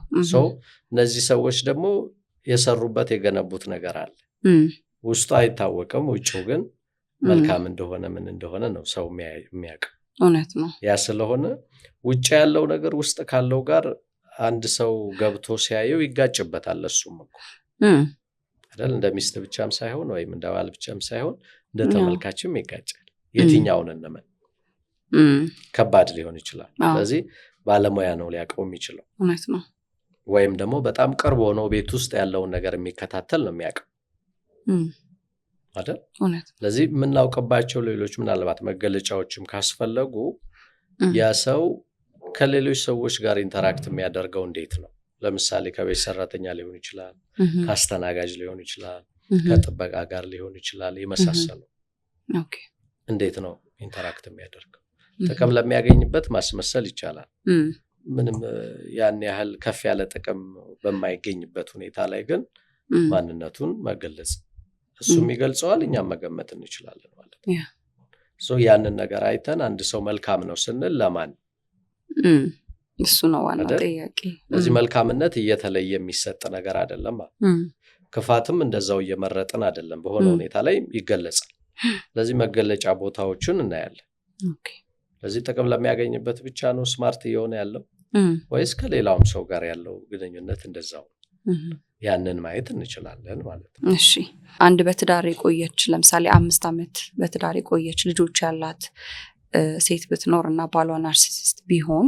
እነዚህ ሰዎች ደግሞ የሰሩበት የገነቡት ነገር አለ። ውስጡ አይታወቅም፣ ውጭው ግን መልካም እንደሆነ ምን እንደሆነ ነው ሰው የሚያውቅ። እውነት ነው። ያ ስለሆነ ውጭ ያለው ነገር ውስጥ ካለው ጋር አንድ ሰው ገብቶ ሲያየው ይጋጭበታል። እሱም እኮ አይደል እንደ ሚስት ብቻም ሳይሆን ወይም እንደ ባል ብቻም ሳይሆን እንደ ተመልካችም ይጋጫል። የትኛውን እንመን? ከባድ ሊሆን ይችላል። ስለዚህ ባለሙያ ነው ሊያውቀው የሚችለው። እውነት ነው። ወይም ደግሞ በጣም ቅርብ ሆኖ ቤት ውስጥ ያለውን ነገር የሚከታተል ነው የሚያውቀው አይደል? እውነት። ስለዚህ የምናውቅባቸው ሌሎች ምናልባት መገለጫዎችም ካስፈለጉ ያ ሰው ከሌሎች ሰዎች ጋር ኢንተራክት የሚያደርገው እንዴት ነው? ለምሳሌ ከቤት ሰራተኛ ሊሆን ይችላል፣ ከአስተናጋጅ ሊሆን ይችላል፣ ከጥበቃ ጋር ሊሆን ይችላል፣ የመሳሰሉ እንዴት ነው ኢንተራክት የሚያደርገው? ጥቅም ለሚያገኝበት ማስመሰል ይቻላል። ምንም ያን ያህል ከፍ ያለ ጥቅም በማይገኝበት ሁኔታ ላይ ግን ማንነቱን መገለጽ እሱም ይገልጸዋል፣ እኛም መገመት እንችላለን ማለት ነው። ያንን ነገር አይተን አንድ ሰው መልካም ነው ስንል ለማን? እሱ ነው ዋናው ጥያቄ። ስለዚህ መልካምነት እየተለየ የሚሰጥ ነገር አይደለም። ክፋትም እንደዛው እየመረጥን አይደለም፣ በሆነ ሁኔታ ላይ ይገለጻል። ስለዚህ መገለጫ ቦታዎችን እናያለን። ስለዚህ ጥቅም ለሚያገኝበት ብቻ ነው ስማርት እየሆነ ያለው ወይስ ከሌላውም ሰው ጋር ያለው ግንኙነት እንደዛው? ያንን ማየት እንችላለን ማለት ነው። እሺ፣ አንድ በትዳር የቆየች ለምሳሌ 5 ዓመት በትዳር የቆየች ልጆች ያላት ሴት ብትኖር እና ባሏ ናርሲሲስት ቢሆን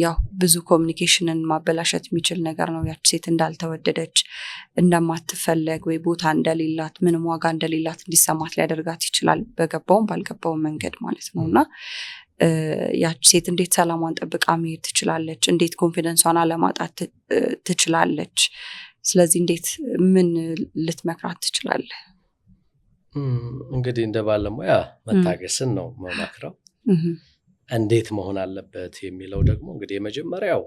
ያው ብዙ ኮሚኒኬሽንን ማበላሸት የሚችል ነገር ነው። ያች ሴት እንዳልተወደደች፣ እንደማትፈለግ ወይ ቦታ እንደሌላት፣ ምንም ዋጋ እንደሌላት እንዲሰማት ሊያደርጋት ይችላል፣ በገባውም ባልገባውም መንገድ ማለት ነው። እና ያች ሴት እንዴት ሰላሟን ጠብቃ መሄድ ትችላለች? እንዴት ኮንፊደንሷን አለማጣት ትችላለች? ስለዚህ እንዴት ምን ልትመክራት ትችላለህ? እንግዲህ እንደ ባለሙያ መታገስን ነው መመክረው። እንዴት መሆን አለበት የሚለው ደግሞ እንግዲህ የመጀመሪያው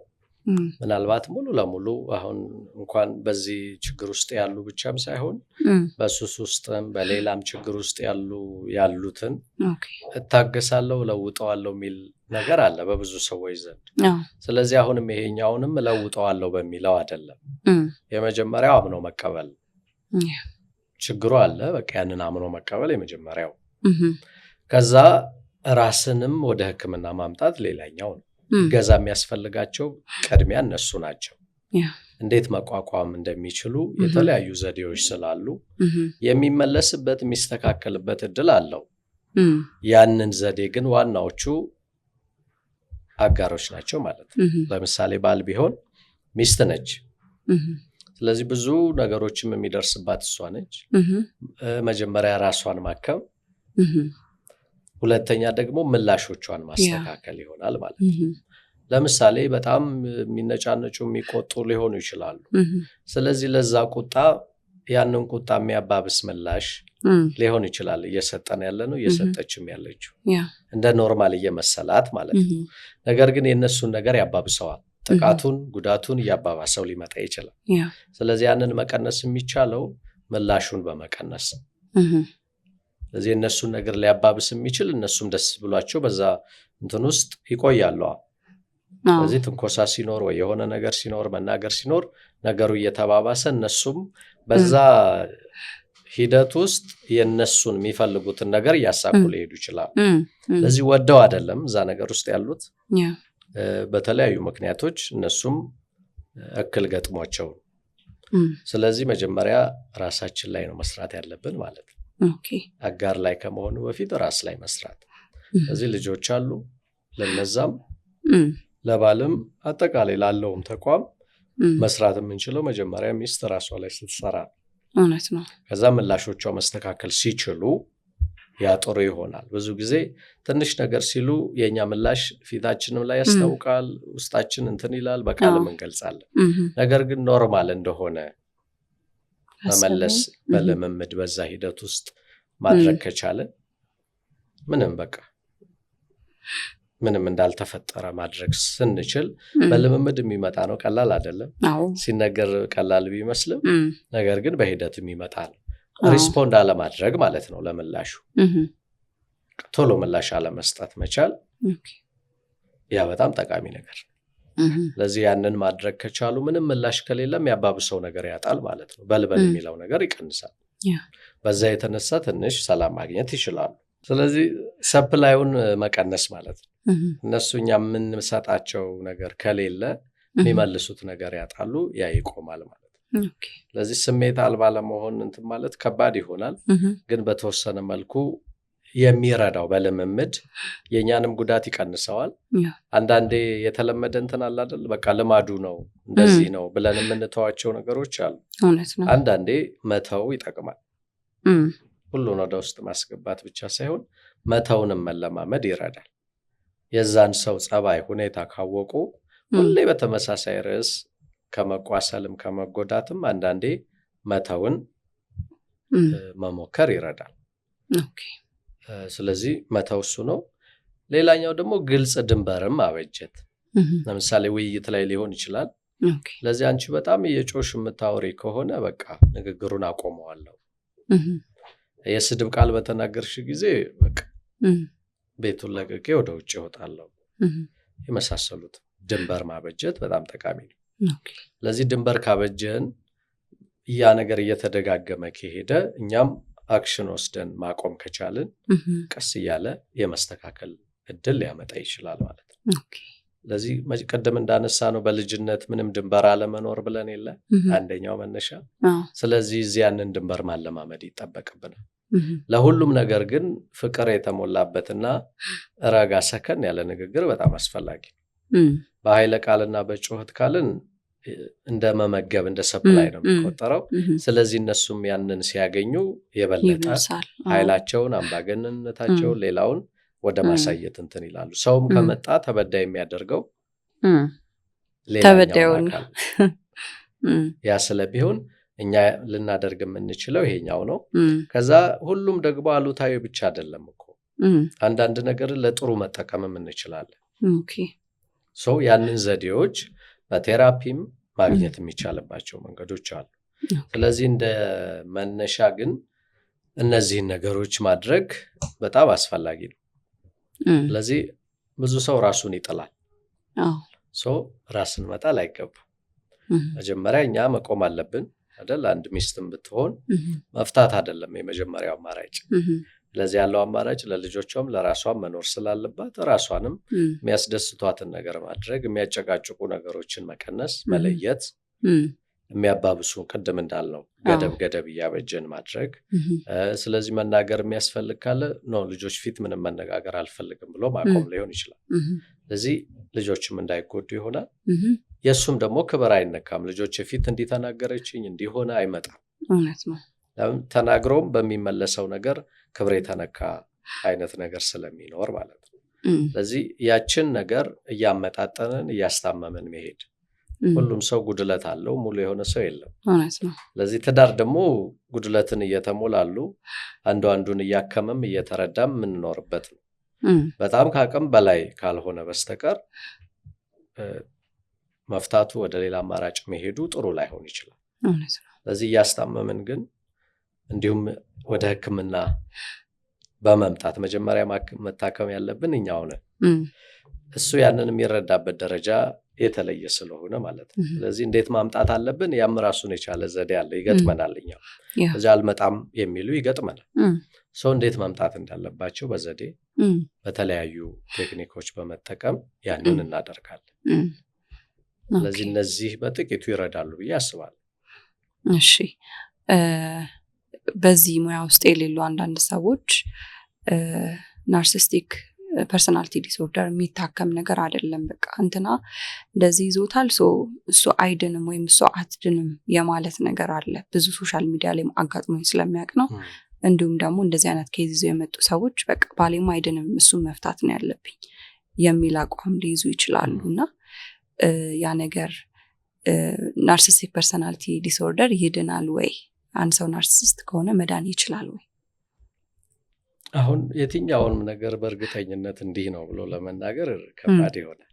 ምናልባት ሙሉ ለሙሉ አሁን እንኳን በዚህ ችግር ውስጥ ያሉ ብቻም ሳይሆን በሱስ ውስጥም በሌላም ችግር ውስጥ ያሉትን እታገሳለሁ ለውጠዋለሁ የሚል ነገር አለ በብዙ ሰዎች ዘንድ። ስለዚህ አሁንም ይሄኛውንም ለውጠዋለሁ በሚለው አይደለም። የመጀመሪያው አምኖ መቀበል ችግሩ አለ፣ በቃ ያንን አምኖ መቀበል የመጀመሪያው። ከዛ ራስንም ወደ ሕክምና ማምጣት ሌላኛው ነው። ገዛ የሚያስፈልጋቸው ቅድሚያ እነሱ ናቸው። እንዴት መቋቋም እንደሚችሉ የተለያዩ ዘዴዎች ስላሉ የሚመለስበት የሚስተካከልበት እድል አለው። ያንን ዘዴ ግን ዋናዎቹ አጋሮች ናቸው ማለት ነው። ለምሳሌ ባል ቢሆን ሚስት ነች። ስለዚህ ብዙ ነገሮችም የሚደርስባት እሷ ነች። መጀመሪያ ራሷን ማከም፣ ሁለተኛ ደግሞ ምላሾቿን ማስተካከል ይሆናል ማለት ነው። ለምሳሌ በጣም የሚነጫነጩ የሚቆጡ ሊሆኑ ይችላሉ። ስለዚህ ለዛ ቁጣ ያንን ቁጣ የሚያባብስ ምላሽ ሊሆን ይችላል እየሰጠን ያለ ነው እየሰጠችም ያለችው እንደ ኖርማል እየመሰላት ማለት ነው። ነገር ግን የነሱን ነገር ያባብሰዋል። ጥቃቱን ጉዳቱን እያባባሰው ሊመጣ ይችላል። ስለዚህ ያንን መቀነስ የሚቻለው ምላሹን በመቀነስ። ስለዚህ የነሱን ነገር ሊያባብስ የሚችል እነሱም ደስ ብሏቸው በዛ እንትን ውስጥ ይቆያሉ። ስለዚህ ትንኮሳ ሲኖር ወይ የሆነ ነገር ሲኖር መናገር ሲኖር ነገሩ እየተባባሰ እነሱም በዛ ሂደት ውስጥ የነሱን የሚፈልጉትን ነገር እያሳኩ ሊሄዱ ይችላሉ። ስለዚህ ወደው አይደለም እዛ ነገር ውስጥ ያሉት በተለያዩ ምክንያቶች እነሱም እክል ገጥሟቸው። ስለዚህ መጀመሪያ ራሳችን ላይ ነው መስራት ያለብን ማለት ነው። አጋር ላይ ከመሆኑ በፊት ራስ ላይ መስራት። ስለዚህ ልጆች አሉ፣ ለነዛም ለባልም አጠቃላይ ላለውም ተቋም መስራት የምንችለው መጀመሪያ ሚስት ራሷ ላይ ስትሰራ እውነት ነው። ከዛ ምላሾቿ መስተካከል ሲችሉ ያ ጥሩ ይሆናል። ብዙ ጊዜ ትንሽ ነገር ሲሉ የኛ ምላሽ ፊታችንም ላይ ያስታውቃል፣ ውስጣችን እንትን ይላል፣ በቃልም እንገልጻለን። ነገር ግን ኖርማል እንደሆነ መመለስ በልምምድ በዛ ሂደት ውስጥ ማድረግ ከቻለ ምንም እንዳልተፈጠረ ማድረግ ስንችል በልምምድ የሚመጣ ነው። ቀላል አይደለም። ሲነገር ቀላል ቢመስልም ነገር ግን በሂደት የሚመጣ ነው። ሪስፖንድ አለማድረግ ማለት ነው ለምላሹ። ቶሎ ምላሽ አለመስጠት መቻል ያ በጣም ጠቃሚ ነገር ነው። ስለዚህ ያንን ማድረግ ከቻሉ ምንም ምላሽ ከሌለም ያባብሰው ነገር ያጣል ማለት ነው። በልበል የሚለው ነገር ይቀንሳል። በዛ የተነሳ ትንሽ ሰላም ማግኘት ይችላሉ። ስለዚህ ሰፕላዩን መቀነስ ማለት ነው። እነሱ እኛ የምንሰጣቸው ነገር ከሌለ የሚመልሱት ነገር ያጣሉ፣ ያ ይቆማል ማለት ነው። ስለዚህ ስሜት አልባ ለመሆን እንትን ማለት ከባድ ይሆናል። ግን በተወሰነ መልኩ የሚረዳው በልምምድ የኛንም ጉዳት ይቀንሰዋል። አንዳንዴ የተለመደ እንትን አለ አይደል፣ በቃ ልማዱ ነው እንደዚህ ነው ብለን የምንተዋቸው ነገሮች አሉ። አንዳንዴ መተው ይጠቅማል። ሁሉን ወደ ውስጥ ማስገባት ብቻ ሳይሆን መተውንም መለማመድ ይረዳል። የዛን ሰው ጸባይ ሁኔታ ካወቁ ሁሌ በተመሳሳይ ርዕስ ከመቋሰልም ከመጎዳትም አንዳንዴ መተውን መሞከር ይረዳል። ስለዚህ መተው እሱ ነው። ሌላኛው ደግሞ ግልጽ ድንበርም ማበጀት። ለምሳሌ ውይይት ላይ ሊሆን ይችላል። ስለዚህ አንቺ በጣም እየጮሽ የምታወሪ ከሆነ በቃ ንግግሩን አቆመዋለሁ። የስድብ ቃል በተናገርሽ ጊዜ በቃ ቤቱን ለቅቄ ወደ ውጭ እወጣለሁ። የመሳሰሉት ድንበር ማበጀት በጣም ጠቃሚ ነው። ስለዚህ ድንበር ካበጀን ያ ነገር እየተደጋገመ ከሄደ እኛም አክሽን ወስደን ማቆም ከቻልን ቀስ እያለ የመስተካከል እድል ሊያመጣ ይችላል ማለት ነው። ስለዚህ ቀደም እንዳነሳ ነው በልጅነት ምንም ድንበር አለመኖር ብለን የለ አንደኛው መነሻ። ስለዚህ እዚያንን ድንበር ማለማመድ ይጠበቅብናል። ለሁሉም ነገር ግን ፍቅር የተሞላበትና ረጋ ሰከን ያለ ንግግር በጣም አስፈላጊ ነው። በኃይለ ቃልና በጩኸት ካልን እንደ መመገብ እንደ ሰፕላይ ነው የሚቆጠረው። ስለዚህ እነሱም ያንን ሲያገኙ የበለጠ ኃይላቸውን አምባገነንነታቸውን ሌላውን ወደ ማሳየት እንትን ይላሉ። ሰውም ከመጣ ተበዳይ የሚያደርገው ተበዳዩ ነው። ያ ስለቢሆን እኛ ልናደርግ የምንችለው ይሄኛው ነው። ከዛ ሁሉም ደግሞ አሉታዊ ብቻ አይደለም እኮ አንዳንድ ነገር ለጥሩ መጠቀምም እንችላለን። ሰው ያንን ዘዴዎች በቴራፒም ማግኘት የሚቻልባቸው መንገዶች አሉ። ስለዚህ እንደ መነሻ ግን እነዚህን ነገሮች ማድረግ በጣም አስፈላጊ ነው። ስለዚህ ብዙ ሰው ራሱን ይጥላል። ሰው ራስን መጣል አይገባም። መጀመሪያ እኛ መቆም አለብን አይደል? አንድ ሚስትም ብትሆን መፍታት አይደለም የመጀመሪያው አማራጭ። ስለዚህ ያለው አማራጭ ለልጆቿም ለራሷም መኖር ስላለባት ራሷንም የሚያስደስቷትን ነገር ማድረግ፣ የሚያጨቃጭቁ ነገሮችን መቀነስ፣ መለየት፣ የሚያባብሱ ቅድም እንዳልነው ገደብ እያበጀን ማድረግ። ስለዚህ መናገር የሚያስፈልግ ካለ ነው ልጆች ፊት ምንም መነጋገር አልፈልግም ብሎ ማቆም ሊሆን ይችላል። ስለዚህ ልጆችም እንዳይጎዱ ይሆናል። የሱም ደግሞ ክብር አይነካም። ልጆች ፊት እንዲተናገረችኝ እንዲሆነ አይመጣም። እውነት ነው። ተናግሮም በሚመለሰው ነገር ክብር የተነካ አይነት ነገር ስለሚኖር ማለት ነው። ስለዚህ ያችን ነገር እያመጣጠንን እያስታመምን መሄድ። ሁሉም ሰው ጉድለት አለው፣ ሙሉ የሆነ ሰው የለም። እውነት ነው። ስለዚህ ትዳር ደግሞ ጉድለትን እየተሞላሉ አንዱ አንዱን እያከመም እየተረዳም የምንኖርበት ነው። በጣም ከአቅም በላይ ካልሆነ በስተቀር መፍታቱ ወደ ሌላ አማራጭ መሄዱ ጥሩ ላይሆን ይችላል። እውነት ነው። ስለዚህ እያስታመምን ግን እንዲሁም ወደ ሕክምና በመምጣት መጀመሪያ መታከም ያለብን እኛው ነን። እሱ ያንን የሚረዳበት ደረጃ የተለየ ስለሆነ ማለት ነው። ስለዚህ እንዴት ማምጣት አለብን? ያም ራሱን የቻለ ዘዴ አለ። ይገጥመናል። እኛው እዚህ አልመጣም የሚሉ ይገጥመናል። ሰው እንዴት ማምጣት እንዳለባቸው በዘዴ በተለያዩ ቴክኒኮች በመጠቀም ያንን እናደርጋለን። ስለዚህ እነዚህ በጥቂቱ ይረዳሉ ብዬ አስባለሁ። እሺ፣ በዚህ ሙያ ውስጥ የሌሉ አንዳንድ ሰዎች ናርሲስቲክ ፐርሰናሊቲ ዲስኦርደር የሚታከም ነገር አይደለም፣ በቃ እንትና እንደዚህ ይዞታል እሱ አይድንም ወይም እሱ አትድንም የማለት ነገር አለ። ብዙ ሶሻል ሚዲያ ላይ አጋጥሞኝ ስለሚያውቅ ነው። እንዲሁም ደግሞ እንደዚህ አይነት ኬዝ ይዘው የመጡ ሰዎች በቃ ባሌም አይድንም እሱን መፍታት ነው ያለብኝ የሚል አቋም ሊይዙ ይችላሉ። እና ያ ነገር ናርሲስቲክ ፐርሰናሊቲ ዲስኦርደር ይድናል ወይ? አንድ ሰው ናርሲስት ከሆነ መዳን ይችላል ወይ? አሁን የትኛውንም ነገር በእርግጠኝነት እንዲህ ነው ብሎ ለመናገር ከባድ ይሆናል።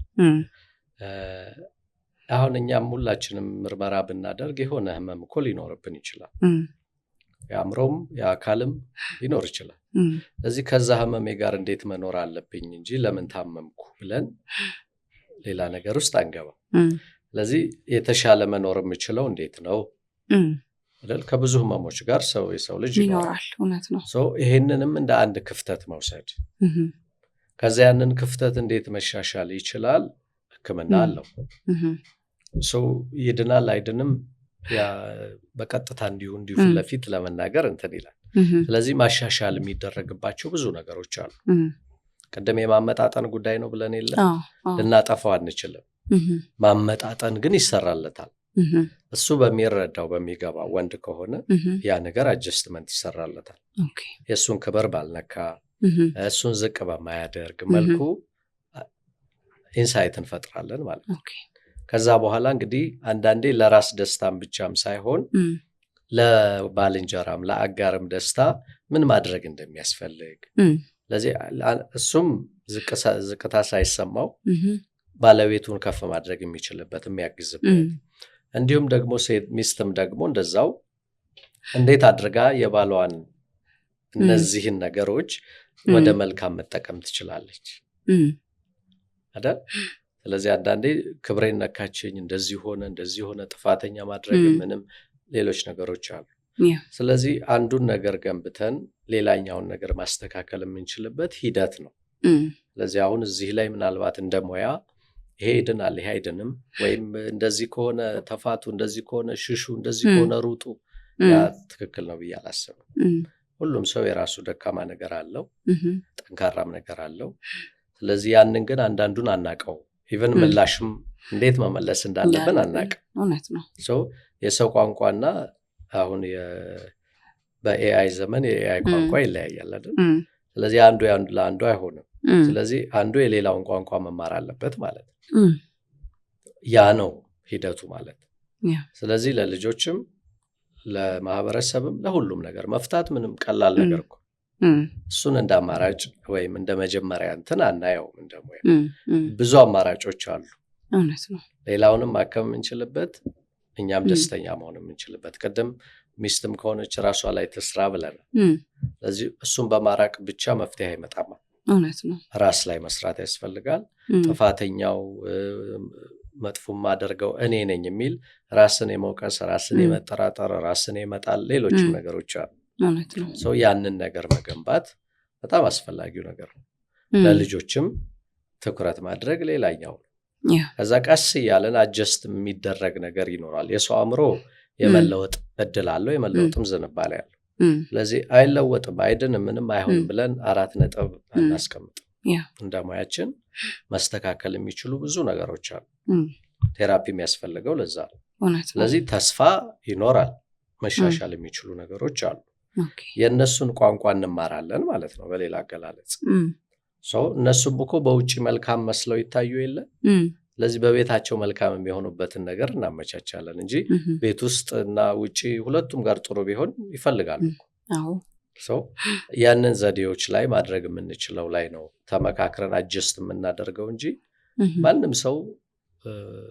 አሁን እኛም ሁላችንም ምርመራ ብናደርግ የሆነ ህመም እኮ ሊኖርብን ይችላል። የአእምሮም የአካልም ሊኖር ይችላል። ስለዚህ ከዛ ህመሜ ጋር እንዴት መኖር አለብኝ እንጂ ለምን ታመምኩ ብለን ሌላ ነገር ውስጥ አንገባም። ስለዚህ የተሻለ መኖር የምችለው እንዴት ነው? ከብዙ ህመሞች ጋር የሰው ልጅ ይኖራል። እውነት ነው። ይሄንንም እንደ አንድ ክፍተት መውሰድ፣ ከዚያ ያንን ክፍተት እንዴት መሻሻል ይችላል? ህክምና አለው። ይድናል አይድንም በቀጥታ እንዲሁ ፊት ለፊት ለመናገር እንትን ይላል። ስለዚህ ማሻሻል የሚደረግባቸው ብዙ ነገሮች አሉ። ቀደም የማመጣጠን ጉዳይ ነው ብለን የለ ልናጠፋው አንችልም። ማመጣጠን ግን ይሰራለታል። እሱ በሚረዳው በሚገባው ወንድ ከሆነ ያ ነገር አጀስትመንት ይሰራለታል። የእሱን ክብር ባልነካ እሱን ዝቅ በማያደርግ መልኩ ኢንሳይት እንፈጥራለን ማለት ነው። ከዛ በኋላ እንግዲህ አንዳንዴ ለራስ ደስታም ብቻም ሳይሆን ለባልንጀራም ለአጋርም ደስታ ምን ማድረግ እንደሚያስፈልግ፣ ለዚህ እሱም ዝቅታ ሳይሰማው ባለቤቱን ከፍ ማድረግ የሚችልበት የሚያግዝበት፣ እንዲሁም ደግሞ ሚስትም ደግሞ እንደዛው እንዴት አድርጋ የባሏን እነዚህን ነገሮች ወደ መልካም መጠቀም ትችላለች አይደል? ስለዚህ አንዳንዴ ክብሬን ነካችኝ፣ እንደዚህ ሆነ ጥፋተኛ ማድረግ ምንም ሌሎች ነገሮች አሉ። ስለዚህ አንዱን ነገር ገንብተን ሌላኛውን ነገር ማስተካከል የምንችልበት ሂደት ነው። ስለዚህ አሁን እዚህ ላይ ምናልባት እንደሞያ ይሄ ይድናል ይሄ አይድንም፣ ወይም እንደዚህ ከሆነ ተፋቱ፣ እንደዚህ ከሆነ ሽሹ፣ እንደዚህ ከሆነ ሩጡ፣ ያ ትክክል ነው ብዬ አላስብም። ሁሉም ሰው የራሱ ደካማ ነገር አለው፣ ጠንካራም ነገር አለው። ስለዚህ ያንን ግን አንዳንዱን አናቀው፣ ኢቨን ምላሽም እንዴት መመለስ እንዳለብን አናቀ። እውነት ነው። የሰው ቋንቋና አሁን በኤአይ ዘመን የኤአይ ቋንቋ ይለያያል አይደል? ስለዚህ አንዱ ለአንዱ አይሆንም። ስለዚህ አንዱ የሌላውን ቋንቋ መማር አለበት ማለት ነው። ያ ነው ሂደቱ ማለት። ስለዚህ ለልጆችም ለማህበረሰብም ለሁሉም ነገር መፍታት ምንም ቀላል ነገር እኮ እሱን እንደ አማራጭ ወይም እንደ መጀመሪያ እንትን አናየውም። እንደሞያ ብዙ አማራጮች አሉ። እውነት ነው። ሌላውንም ማከም የምንችልበት እኛም ደስተኛ መሆን የምንችልበት፣ ቅድም ሚስትም ከሆነች ራሷ ላይ ትስራ ብለናል። ስለዚህ እሱን በማራቅ ብቻ መፍትሄ አይመጣም። እውነት ነው። ራስ ላይ መስራት ያስፈልጋል። ጥፋተኛው መጥፎም ማደርገው እኔ ነኝ የሚል ራስን የመውቀስ ራስን የመጠራጠር ራስን የመጣል ሌሎችም ነገሮች አሉ። እውነት ነው። ያንን ነገር መገንባት በጣም አስፈላጊው ነገር ነው። ለልጆችም ትኩረት ማድረግ ሌላኛው ነው። ከዛ ቀስ እያለን አጀስት የሚደረግ ነገር ይኖራል። የሰው አእምሮ የመለወጥ እድል አለው፣ የመለወጥም ዝንባሌ ያለው። ስለዚህ አይለወጥም አይድንም ምንም አይሆንም ብለን 4 ነጥብ አናስቀምጥ። እንደ ሙያችን ማስተካከል የሚችሉ ብዙ ነገሮች አሉ። ቴራፒ የሚያስፈልገው ለዛ ነው። ስለዚህ ተስፋ ይኖራል፣ መሻሻል የሚችሉ ነገሮች አሉ። የነሱን ቋንቋ እንማራለን ማለት ነው በሌላ አገላለጽ። እነሱም እኮ በውጪ መልካም መስለው ይታዩ የለ። ስለዚህ በቤታቸው መልካም የሚሆኑበትን ነገር እናመቻቻለን እንጂ ቤት ውስጥ እና ውጪ ሁለቱም ጋር ጥሩ ቢሆን ይፈልጋሉ። ያንን ዘዴዎች ላይ ማድረግ የምንችለው ላይ ነው ተመካክረን አጀስት የምናደርገው እንጂ ማንም ሰው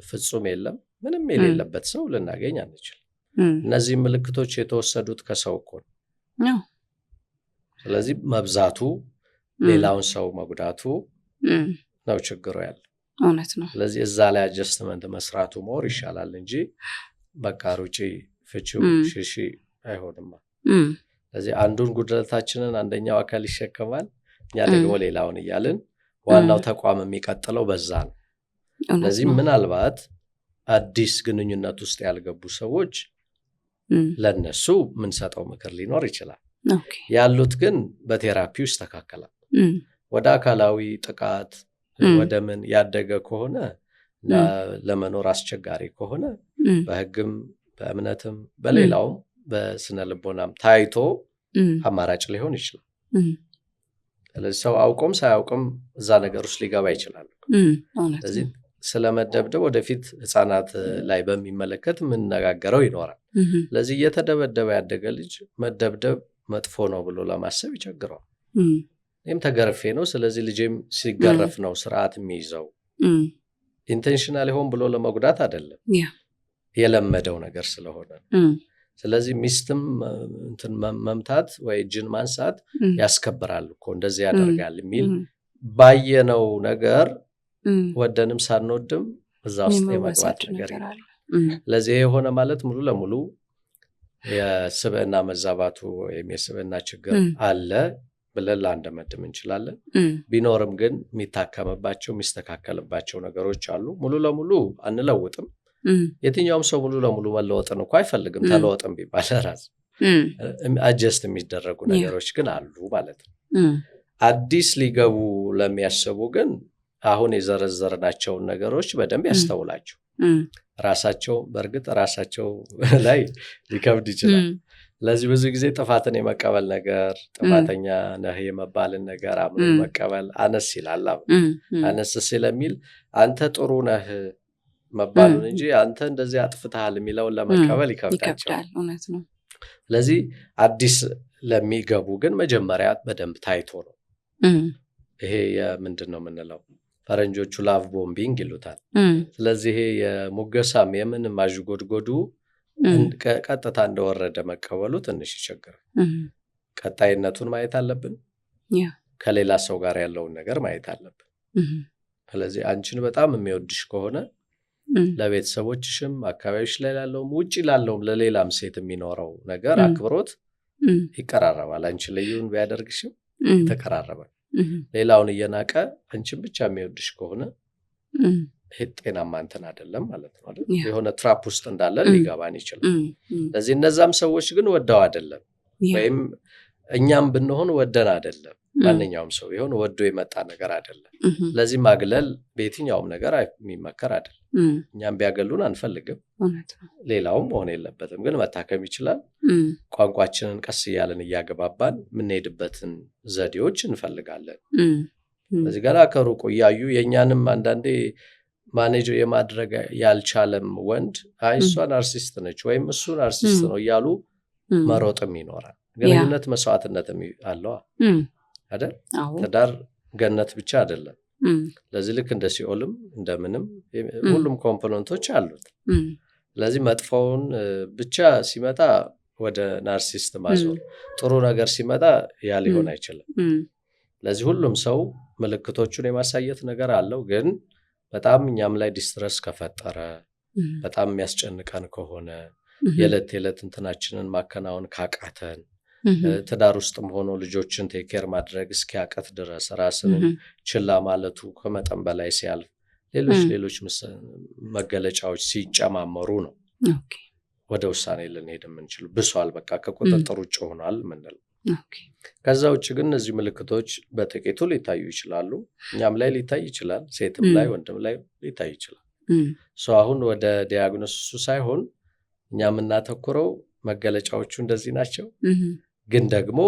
ፍጹም የለም፣ ምንም የሌለበት ሰው ልናገኝ አንችል። እነዚህ ምልክቶች የተወሰዱት ከሰው እኮ ነው። ስለዚህ መብዛቱ ሌላውን ሰው መጉዳቱ ነው ችግሩ ያለ። እውነት ነው። ስለዚህ እዛ ላይ አጀስትመንት መስራቱ ሞር ይሻላል እንጂ በቃ ሩጪ ፍቺው ሽሺ አይሆንማ። ስለዚህ አንዱን ጉድለታችንን አንደኛው አካል ይሸከማል፣ እኛ ደግሞ ሌላውን እያልን ዋናው ተቋም የሚቀጥለው በዛ ነው። ስለዚህ ምናልባት አዲስ ግንኙነት ውስጥ ያልገቡ ሰዎች ለነሱ ምን ሰጠው ምክር ሊኖር ይችላል። ያሉት ግን በቴራፒው ይስተካከላል። ወደ አካላዊ ጥቃት ወደ ምን ያደገ ከሆነ ለመኖር አስቸጋሪ ከሆነ በህግም በእምነትም በሌላውም በስነ ልቦናም ታይቶ አማራጭ ሊሆን ይችላል። ስለዚህ ሰው አውቆም ሳያውቅም እዛ ነገር ውስጥ ሊገባ ይችላል። ስለዚህ ስለመደብደብ ወደፊት ህፃናት ላይ በሚመለከት የምንነጋገረው ይኖራል። ስለዚህ እየተደበደበ ያደገ ልጅ መደብደብ መጥፎ ነው ብሎ ለማሰብ ይቸግረዋል። እኔም ተገርፌ ነው፣ ስለዚህ ልጄም ሲገረፍ ነው ስርዓት የሚይዘው። ኢንቴንሽናል ሆን ብሎ ለመጉዳት አይደለም፣ የለመደው ነገር ስለሆነ። ስለዚህ ሚስትም እንትን መምታት ወይ እጅን ማንሳት ያስከብራል እኮ እንደዚህ ያደርጋል የሚል ባየነው ነገር ወደንም ሳንወድም እዛ ውስጥ የመግባት ነገር ይላል። ለዚህ የሆነ ማለት ሙሉ ለሙሉ የስብዕና መዛባቱ ወይም የስብዕና ችግር አለ ብለን ላንደመድም እንችላለን። ቢኖርም ግን የሚታከምባቸው የሚስተካከልባቸው ነገሮች አሉ። ሙሉ ለሙሉ አንለውጥም። የትኛውም ሰው ሙሉ ለሙሉ መለወጥን እኮ አይፈልግም። ተለወጥም ቢባል ራስ አጀስት የሚደረጉ ነገሮች ግን አሉ ማለት ነው። አዲስ ሊገቡ ለሚያስቡ ግን አሁን የዘረዘርናቸውን ነገሮች በደንብ ያስተውላቸው። ራሳቸው በእርግጥ ራሳቸው ላይ ሊከብድ ይችላል። ለዚህ ብዙ ጊዜ ጥፋትን የመቀበል ነገር፣ ጥፋተኛ ነህ የመባልን ነገር አምኖ መቀበል አነስ ይላል። አነስ ስለሚል አንተ ጥሩ ነህ መባሉን እንጂ አንተ እንደዚህ አጥፍተሃል የሚለውን ለመቀበል ይከብዳቸዋል። እውነት ነው። ስለዚህ አዲስ ለሚገቡ ግን መጀመሪያ በደንብ ታይቶ ነው። ይሄ የምንድን ነው የምንለው? ፈረንጆቹ ላቭ ቦምቢንግ ይሉታል። ስለዚህ ይሄ የሙገሳም የምን ማዥጎድጎዱ ቀጥታ እንደወረደ መቀበሉ ትንሽ ይቸግራል። ቀጣይነቱን ማየት አለብን። ከሌላ ሰው ጋር ያለውን ነገር ማየት አለብን። ስለዚህ አንቺን በጣም የሚወድሽ ከሆነ ለቤተሰቦችሽም አካባቢሽ ላይ ላለውም ውጪ ላለውም ለሌላም ሴት የሚኖረው ነገር አክብሮት ይቀራረባል። አንቺ ለዩን ቢያደርግሽም ተቀራረባል። ሌላውን እየናቀ አንቺን ብቻ የሚወድሽ ከሆነ ይሄ ጤናማ እንትን አይደለም ማለት ነው አይደል? የሆነ ትራፕ ውስጥ እንዳለ ሊገባን ይችላል። ስለዚህ እነዛም ሰዎች ግን ወደው አይደለም፣ ወይም እኛም ብንሆን ወደን አይደለም። ማንኛውም ሰው ቢሆን ወዶ የመጣ ነገር አይደለም። ስለዚህ ማግለል በየትኛውም ነገር የሚመከር አይደለም። እኛም ቢያገሉን አንፈልግም፣ ሌላውም መሆን የለበትም። ግን መታከም ይችላል። ቋንቋችንን ቀስ እያለን እያገባባን የምንሄድበትን ዘዴዎች እንፈልጋለን። ስለዚህ ገና ከሩቁ እያዩ የእኛንም አንዳንዴ ማኔጅ የማድረግ ያልቻለም ወንድ አይ እሷ ናርሲስት ነች ወይም እሱ ናርሲስት ነው እያሉ መሮጥም ይኖራል። ግንኙነት መስዋዕትነትም አለው አይደል? ትዳር ገነት ብቻ አይደለም። ለዚህ ልክ እንደ ሲኦልም እንደምንም ሁሉም ኮምፖነንቶች አሉት። ስለዚህ መጥፎውን ብቻ ሲመጣ ወደ ናርሲስት ማዞር፣ ጥሩ ነገር ሲመጣ ያ ሊሆን አይችልም። ለዚህ ሁሉም ሰው ምልክቶቹን የማሳየት ነገር አለው። ግን በጣም እኛም ላይ ዲስትረስ ከፈጠረ፣ በጣም የሚያስጨንቀን ከሆነ፣ የዕለት የዕለት እንትናችንን ማከናወን ካቃተን፣ ትዳር ውስጥም ሆኖ ልጆችን ቴኬር ማድረግ እስኪያቀት ድረስ ራስን ችላ ማለቱ ከመጠን በላይ ሲያልፍ ሌሎች መገለጫዎች ሲጨማመሩ ነው ወደ ውሳኔ ልንሄድ የምንችል። ብሷል፣ በቃ ከቁጥጥር ውጭ ሆኗል ምንል። ኦኬ ከዛ ውጭ ግን እነዚህ ምልክቶች በጥቂቱ ሊታዩ ይችላሉ። እኛም ላይ ሊታይ ይችላል፣ ሴትም ላይ ወንድም ላይ ሊታይ ይችላል። አሁን ወደ ዲያግኖሲሱ ሳይሆን እኛ የምናተኩረው መገለጫዎቹ እንደዚህ ናቸው፣ ግን ደግሞ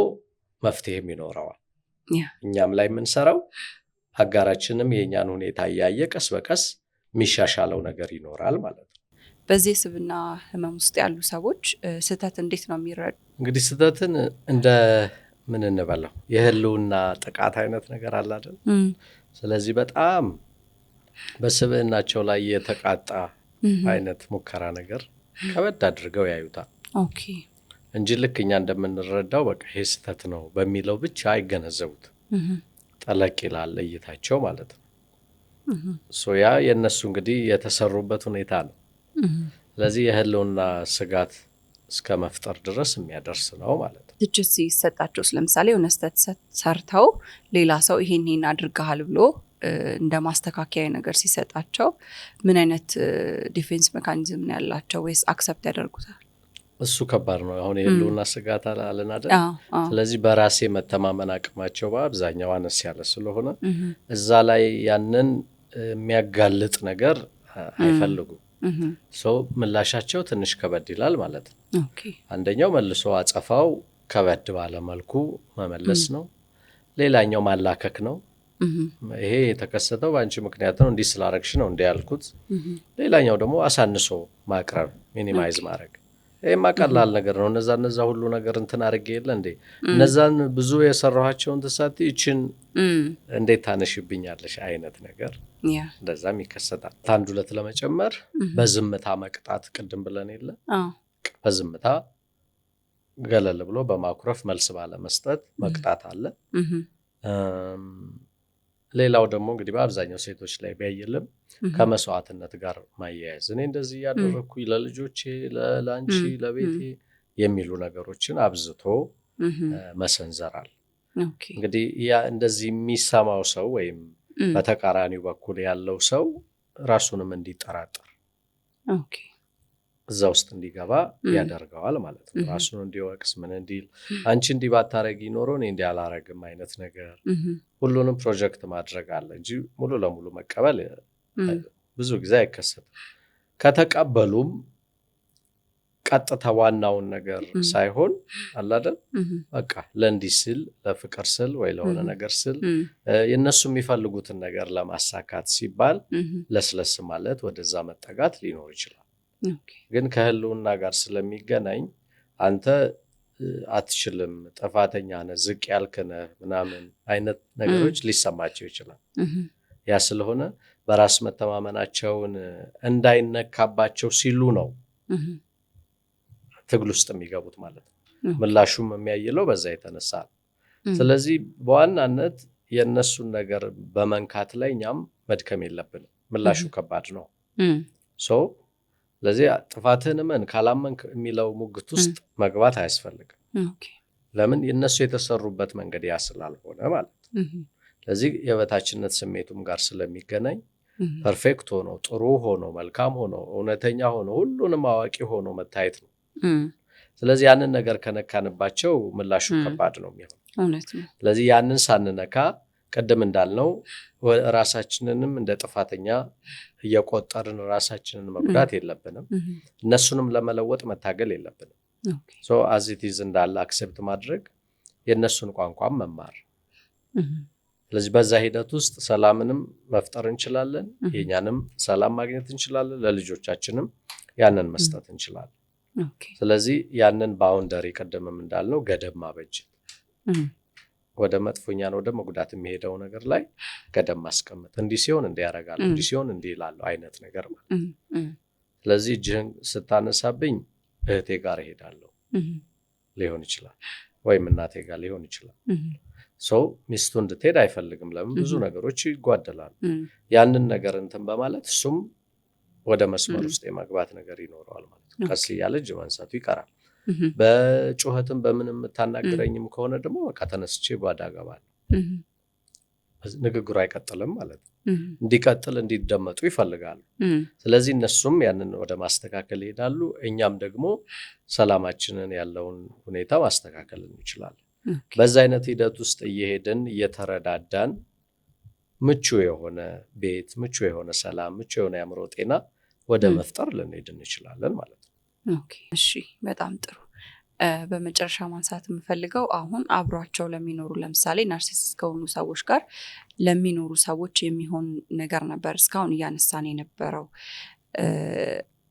መፍትሄም ይኖረዋል። እኛም ላይ የምንሰራው አጋራችንም የእኛን ሁኔታ እያየ ቀስ በቀስ የሚሻሻለው ነገር ይኖራል ማለት ነው። በዚህ የስብና ህመም ውስጥ ያሉ ሰዎች ስህተት እንዴት ነው የሚረዱ? እንግዲህ ስህተትን እንደ ምን እንበለው የህልውና ጥቃት አይነት ነገር አለ አይደል? ስለዚህ በጣም በስብዕናቸው ላይ የተቃጣ አይነት ሙከራ ነገር ከበድ አድርገው ያዩታል። ኦኬ እንጂ ልክ እኛ እንደምንረዳው በቃ ይሄ ስህተት ነው በሚለው ብቻ አይገነዘቡት። ጠለቅ ይላል እይታቸው ማለት ነው። ያ የእነሱ እንግዲህ የተሰሩበት ሁኔታ ነው። ስለዚህ የህልውና ስጋት እስከ መፍጠር ድረስ የሚያደርስ ነው ማለት ነው። ትችት ሲሰጣቸው ለምሳሌ የሆነ ስህተት ሰርተው ሌላ ሰው ይሄን አድርገሃል ብሎ እንደ ማስተካከያ ነገር ሲሰጣቸው ምን አይነት ዲፌንስ ሜካኒዝም ነው ያላቸው ወይስ አክሰፕት ያደርጉታል? እሱ ከባድ ነው። አሁን የህልውና ስጋት አለን አይደል? ስለዚህ በራሴ መተማመን አቅማቸው በአብዛኛው አነስ ያለ ስለሆነ እዛ ላይ ያንን የሚያጋልጥ ነገር አይፈልጉም። ምላሻቸው ትንሽ ከበድ ይላል ማለት ነው። አንደኛው መልሶ አጸፋው ከበድ ባለ መልኩ መመለስ ነው። ሌላኛው ማላከክ ነው። ይሄ የተከሰተው በአንቺ ምክንያት ነው፣ እንዲህ ስላረግሽ ነው እንዲህ ያልኩት። ሌላኛው ደግሞ አሳንሶ ማቅረብ፣ ሚኒማይዝ ማድረግ። ይሄማ ቀላል ነገር ነው። እነዛ ሁሉ ነገር እንትን አድርጌ የለ እንዴ እነዛን ብዙ የሰራኋቸውን ተሳቲ ይችን እንዴት ታነሽብኛለሽ አይነት ነገር እንደዛም ይከሰታል። አንድ ሁለት ለመጨመር በዝምታ መቅጣት ቅድም ብለን የለ በዝምታ ገለል ብሎ በማኩረፍ መልስ ባለ መስጠት መቅጣት አለ። ሌላው ደግሞ እንግዲህ በአብዛኛው ሴቶች ላይ ቢያየልም ከመስዋዕትነት ጋር ማያያዝ፣ እኔ እንደዚህ ያደረኩኝ ለልጆቼ፣ ለላንቺ፣ ለቤቴ የሚሉ ነገሮችን አብዝቶ መሰንዘራል። እንግዲህ ያ እንደዚህ የሚሰማው ሰው ወይም በተቃራኒው በኩል ያለው ሰው ራሱንም እንዲጠራጠር እዛ ውስጥ እንዲገባ ያደርገዋል ማለት ነው። ራሱን እንዲወቅስ ምን እንዲል አንቺ እንዲህ ባታረጊ ኖሮ እኔ እንዲህ አላረግም አይነት ነገር ሁሉንም ፕሮጀክት ማድረግ አለ እንጂ ሙሉ ለሙሉ መቀበል ብዙ ጊዜ አይከሰትም። ከተቀበሉም ቀጥታ ዋናውን ነገር ሳይሆን አለ አይደል በቃ ለእንዲህ ስል ለፍቅር ስል ወይ ለሆነ ነገር ስል የነሱ የሚፈልጉትን ነገር ለማሳካት ሲባል ለስለስ ማለት ወደዛ መጠጋት ሊኖር ይችላል። ግን ከህልውና ጋር ስለሚገናኝ አንተ አትችልም፣ ጥፋተኛ ነህ፣ ዝቅ ያልክ ነህ ምናምን አይነት ነገሮች ሊሰማቸው ይችላል። ያ ስለሆነ በራስ መተማመናቸውን እንዳይነካባቸው ሲሉ ነው ትግል ውስጥ የሚገቡት ማለት ነው። ምላሹም የሚያይለው በዛ የተነሳ ነው። ስለዚህ በዋናነት የእነሱን ነገር በመንካት ላይ እኛም መድከም የለብንም። ምላሹ ከባድ ነው። ስለዚህ ጥፋትህን እመን ካላመንክ የሚለው ሙግት ውስጥ መግባት አያስፈልግም። ለምን የእነሱ የተሰሩበት መንገድ ያ ስላልሆነ ማለት ነው። ስለዚህ የበታችነት ስሜቱም ጋር ስለሚገናኝ ፐርፌክት ሆኖ ጥሩ ሆኖ መልካም ሆኖ እውነተኛ ሆኖ ሁሉንም አዋቂ ሆኖ መታየት ነው። ስለዚህ ያንን ነገር ከነካንባቸው ምላሹ ከባድ ነው የሚሆነው። ስለዚህ ያንን ሳንነካ ቀደም እንዳልነው ራሳችንንም እንደ ጥፋተኛ እየቆጠርን ራሳችንን መጉዳት የለብንም። እነሱንም ለመለወጥ መታገል የለብንም። as it is እንዳለ አክሴፕት ማድረግ፣ የእነሱን ቋንቋም መማር። ስለዚህ በዛ ሂደት ውስጥ ሰላምንም መፍጠር እንችላለን፣ የኛንም ሰላም ማግኘት እንችላለን፣ ለልጆቻችንም ያንን መስጠት እንችላለን። ስለዚህ ያንን ባውንደሪ ቀደምም እንዳልነው ገደብ ማበጀት፣ ወደ መጥፎኛን ወደ መጉዳት የሚሄደው ነገር ላይ ገደብ ማስቀመጥ፣ እንዲህ ሲሆን እንዲህ ያደርጋል፣ እንዲህ ሲሆን እንዲህ ይላል አይነት ነገር ማለት። ስለዚህ እጅህን ስታነሳብኝ እህቴ ጋር እሄዳለሁ ሊሆን ይችላል፣ ወይም እናቴ ጋር ሊሆን ይችላል። ሚስቱ እንድትሄድ አይፈልግም። ለምን? ብዙ ነገሮች ይጓደላሉ። ያንን ነገር እንትን በማለት እሱም ወደ መስመር ውስጥ የመግባት ነገር ይኖረዋል ማለት ነው። ቀስ እያለ እጅ ማንሳቱ ይቀራል። በጩኸትም በምንም የምታናግረኝም ከሆነ ደግሞ በቃ ተነስቼ ጓዳ ገባለሁ። ንግግሩ አይቀጥልም ማለት ነው። እንዲቀጥል እንዲደመጡ ይፈልጋሉ። ስለዚህ እነሱም ያንን ወደ ማስተካከል ይሄዳሉ። እኛም ደግሞ ሰላማችንን ያለውን ሁኔታ ማስተካከል እንችላለን። በዛ አይነት ሂደት ውስጥ እየሄድን እየተረዳዳን ምቹ የሆነ ቤት፣ ምቹ የሆነ ሰላም፣ ምቹ የሆነ የአእምሮ ጤና ወደ መፍጠር ልንሄድ እንችላለን ማለት ነው። ኦኬ፣ እሺ፣ በጣም ጥሩ። በመጨረሻ ማንሳት የምፈልገው አሁን አብሯቸው ለሚኖሩ ለምሳሌ ናርሲሲስት ከሆኑ ሰዎች ጋር ለሚኖሩ ሰዎች የሚሆን ነገር ነበር እስካሁን እያነሳን የነበረው።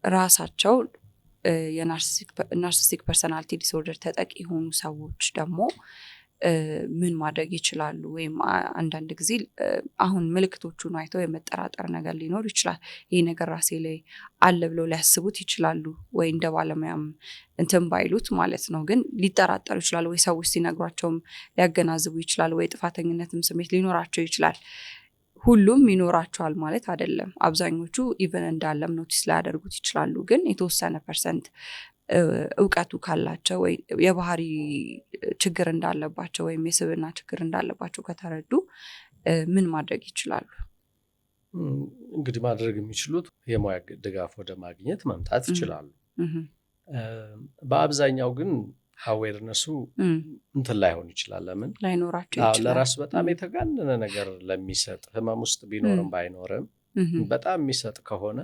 ራሳቸው የናርሲሲክ ፐርሰናሊቲ ዲስኦርደር ተጠቂ የሆኑ ሰዎች ደግሞ ምን ማድረግ ይችላሉ? ወይም አንዳንድ ጊዜ አሁን ምልክቶቹን አይተው የመጠራጠር ነገር ሊኖር ይችላል። ይህ ነገር ራሴ ላይ አለ ብለው ሊያስቡት ይችላሉ፣ ወይ እንደ ባለሙያም እንትን ባይሉት ማለት ነው። ግን ሊጠራጠሩ ይችላሉ፣ ወይ ሰዎች ሲነግሯቸውም ሊያገናዝቡ ይችላሉ፣ ወይ ጥፋተኝነትም ስሜት ሊኖራቸው ይችላል። ሁሉም ይኖራቸዋል ማለት አይደለም። አብዛኞቹ ኢቨን እንዳለም ኖቲስ ላያደርጉት ይችላሉ። ግን የተወሰነ ፐርሰንት እውቀቱ ካላቸው ወይ የባህሪ ችግር እንዳለባቸው ወይም የስብዕና ችግር እንዳለባቸው ከተረዱ ምን ማድረግ ይችላሉ? እንግዲህ ማድረግ የሚችሉት የሙያ ድጋፍ ወደ ማግኘት መምጣት ይችላሉ። በአብዛኛው ግን አዌርነሱ እንትን ላይሆን ይችላል። ለምን ላይኖራቸው ይችላል? ለራስ በጣም የተጋነነ ነገር ለሚሰጥ ህመም ውስጥ ቢኖርም ባይኖርም በጣም የሚሰጥ ከሆነ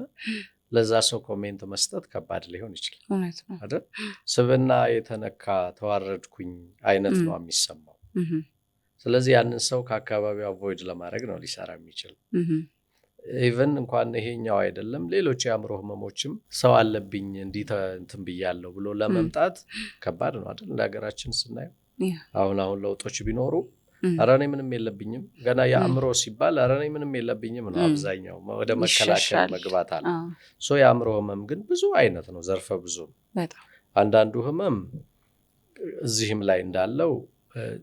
ለዛ ሰው ኮሜንት መስጠት ከባድ ሊሆን ይችላል አይደል? ስብዕና የተነካ ተዋረድኩኝ አይነት ነው የሚሰማው። ስለዚህ ያንን ሰው ከአካባቢው አቮይድ ለማድረግ ነው ሊሰራ የሚችል። ኢቨን እንኳን ይሄኛው አይደለም ሌሎች የአእምሮ ህመሞችም ሰው አለብኝ እንዲህ እንትን ብያለሁ ብሎ ለመምጣት ከባድ ነው አይደል? ለሀገራችን ስናየው አሁን ለውጦች ቢኖሩ ኧረ እኔ ምንም የለብኝም ገና የአእምሮ ሲባል ኧረ እኔ ምንም የለብኝም ነው አብዛኛው። ወደ መከላከል መግባት አለ። የአእምሮ ህመም ግን ብዙ አይነት ነው፣ ዘርፈ ብዙ ነው። አንዳንዱ ህመም እዚህም ላይ እንዳለው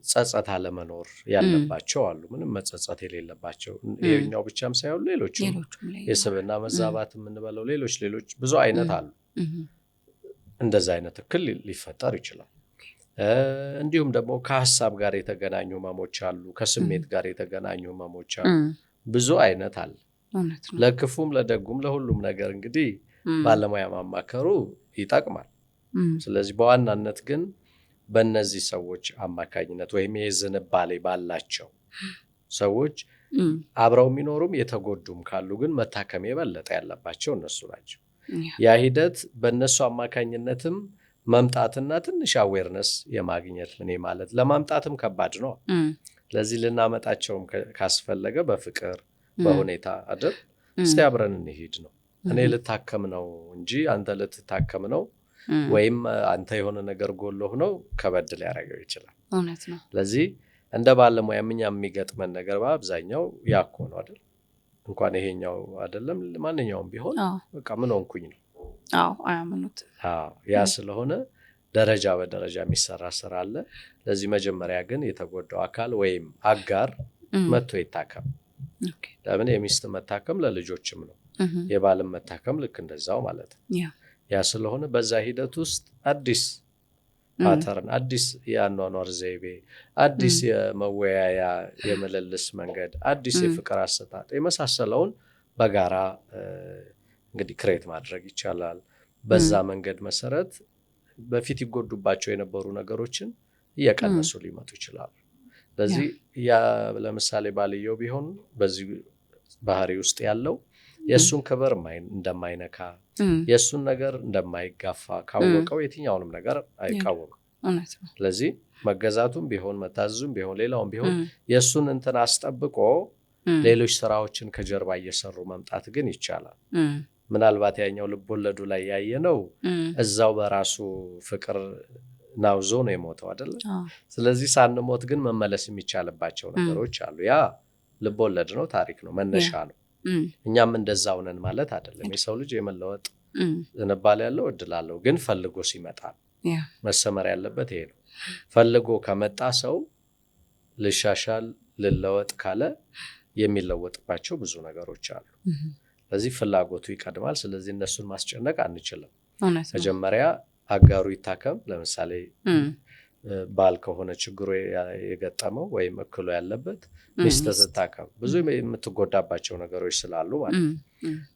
ጸጸት አለመኖር ያለባቸው አሉ፣ ምንም መጸጸት የሌለባቸው። ይሄኛው ብቻም ሳይሆን ሌሎችም የስብዕና መዛባት የምንበለው ሌሎች ብዙ አይነት አሉ። እንደዛ አይነት እክል ሊፈጠር ይችላል። እንዲሁም ደግሞ ከሀሳብ ጋር የተገናኙ ህመሞች አሉ፣ ከስሜት ጋር የተገናኙ ህመሞች አሉ። ብዙ አይነት አለ። ለክፉም ለደጉም ለሁሉም ነገር እንግዲህ ባለሙያ ማማከሩ ይጠቅማል። ስለዚህ በዋናነት ግን በእነዚህ ሰዎች አማካኝነት ወይም የዝንባሌ ባላቸው ሰዎች አብረው የሚኖሩም የተጎዱም ካሉ ግን መታከም የበለጠ ያለባቸው እነሱ ናቸው። ያ ሂደት በእነሱ አማካኝነትም መምጣትና ትንሽ አዌርነስ የማግኘት ምን ማለት ለማምጣትም ከባድ ነው። ስለዚህ ልናመጣቸውም ካስፈለገ በፍቅር በሁኔታ አይደል እስቲ አብረን እንሂድ ነው። እኔ ልታከም ነው እንጂ አንተ ልትታከም ነው ወይም አንተ የሆነ ነገር ጎሎህ ነው ከበድ ሊያደርገው ይችላል። እውነት ነው። ስለዚህ እንደ ባለሙያ ምኛ የሚገጥመን ነገር በአብዛኛው ያኮ ነው አይደል? እንኳን ይሄኛው አይደለም ማንኛውም ቢሆን በቃ ምን ሆንኩኝ ነው። አያምኑት። ያ ስለሆነ ደረጃ በደረጃ የሚሰራ ስራ አለ። ለዚህ መጀመሪያ ግን የተጎዳው አካል ወይም አጋር መጥቶ ይታከም። ለምን የሚስት መታከም ለልጆችም ነው፣ የባልም መታከም ልክ እንደዛው ማለት ነው። ያ ስለሆነ በዛ ሂደት ውስጥ አዲስ ፓተርን፣ አዲስ የአኗኗር ዘይቤ፣ አዲስ የመወያያ የምልልስ መንገድ፣ አዲስ የፍቅር አሰጣጥ የመሳሰለውን በጋራ እንግዲህ ክሬት ማድረግ ይቻላል። በዛ መንገድ መሰረት በፊት ይጎዱባቸው የነበሩ ነገሮችን እየቀነሱ ሊመጡ ይችላሉ። ስለዚህ ያ ለምሳሌ ባልየው ቢሆን በዚህ ባህሪ ውስጥ ያለው የእሱን ክብር እንደማይነካ የእሱን ነገር እንደማይጋፋ ካወቀው የትኛውንም ነገር አይቃወምም። ስለዚህ መገዛቱም ቢሆን መታዘዙም ቢሆን ሌላውም ቢሆን የእሱን እንትን አስጠብቆ ሌሎች ስራዎችን ከጀርባ እየሰሩ መምጣት ግን ይቻላል። ምናልባት ያኛው ልቦለዱ ላይ ያየነው እዛው በራሱ ፍቅር ናውዞ ነው የሞተው አይደለ? ስለዚህ ሳንሞት ግን መመለስ የሚቻልባቸው ነገሮች አሉ። ያ ልቦለድ ነው፣ ታሪክ ነው፣ መነሻ ነው። እኛም እንደዛው ነን ማለት አይደለም። የሰው ልጅ የመለወጥ ዝንባሌ ያለው እድል አለው፣ ግን ፈልጎ ሲመጣ መሰመር ያለበት ይሄ ነው። ፈልጎ ከመጣ ሰው ልሻሻል ልለወጥ ካለ የሚለወጥባቸው ብዙ ነገሮች አሉ። ስለዚህ ፍላጎቱ ይቀድማል። ስለዚህ እነሱን ማስጨነቅ አንችልም። መጀመሪያ አጋሩ ይታከም። ለምሳሌ ባል ከሆነ ችግሩ የገጠመው ወይም እክሉ ያለበት ሚስት ትታከም። ብዙ የምትጎዳባቸው ነገሮች ስላሉ ማለት ነው።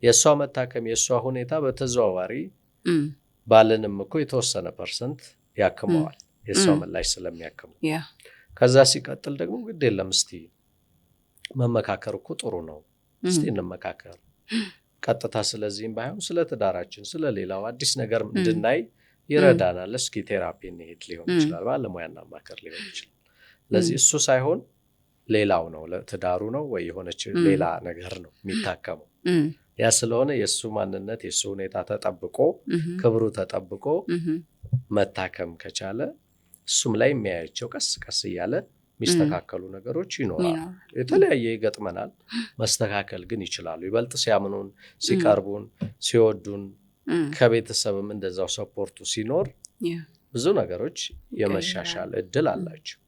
የእሷ መታከም የእሷ ሁኔታ በተዘዋዋሪ ባልንም እኮ የተወሰነ ፐርሰንት ያክመዋል። የሰው ምላሽ ስለሚያከሙ። ከዛ ሲቀጥል ደግሞ ግድ የለም እስቲ መመካከር እኮ ጥሩ ነው፣ እስቲ እንመካከር ቀጥታ። ስለዚህም ባይሆን ስለ ትዳራችን ስለሌላው አዲስ ነገር እንድናይ ይረዳናል። እስኪ ቴራፒ እንሄድ ሊሆን ይችላል፣ ባለሙያና ማከር ሊሆን ይችላል። ስለዚህ እሱ ሳይሆን ሌላው ነው ለትዳሩ ነው ወይ የሆነች ሌላ ነገር ነው የሚታከመው። ያ ስለሆነ የሱ ማንነት የሱ ሁኔታ ተጠብቆ ክብሩ ተጠብቆ መታከም ከቻለ እሱም ላይ የሚያያቸው ቀስ ቀስ እያለ የሚስተካከሉ ነገሮች ይኖራሉ። የተለያየ ይገጥመናል፣ መስተካከል ግን ይችላሉ። ይበልጥ ሲያምኑን፣ ሲቀርቡን፣ ሲወዱን ከቤተሰብም እንደዛው ሰፖርቱ ሲኖር ብዙ ነገሮች የመሻሻል እድል አላቸው።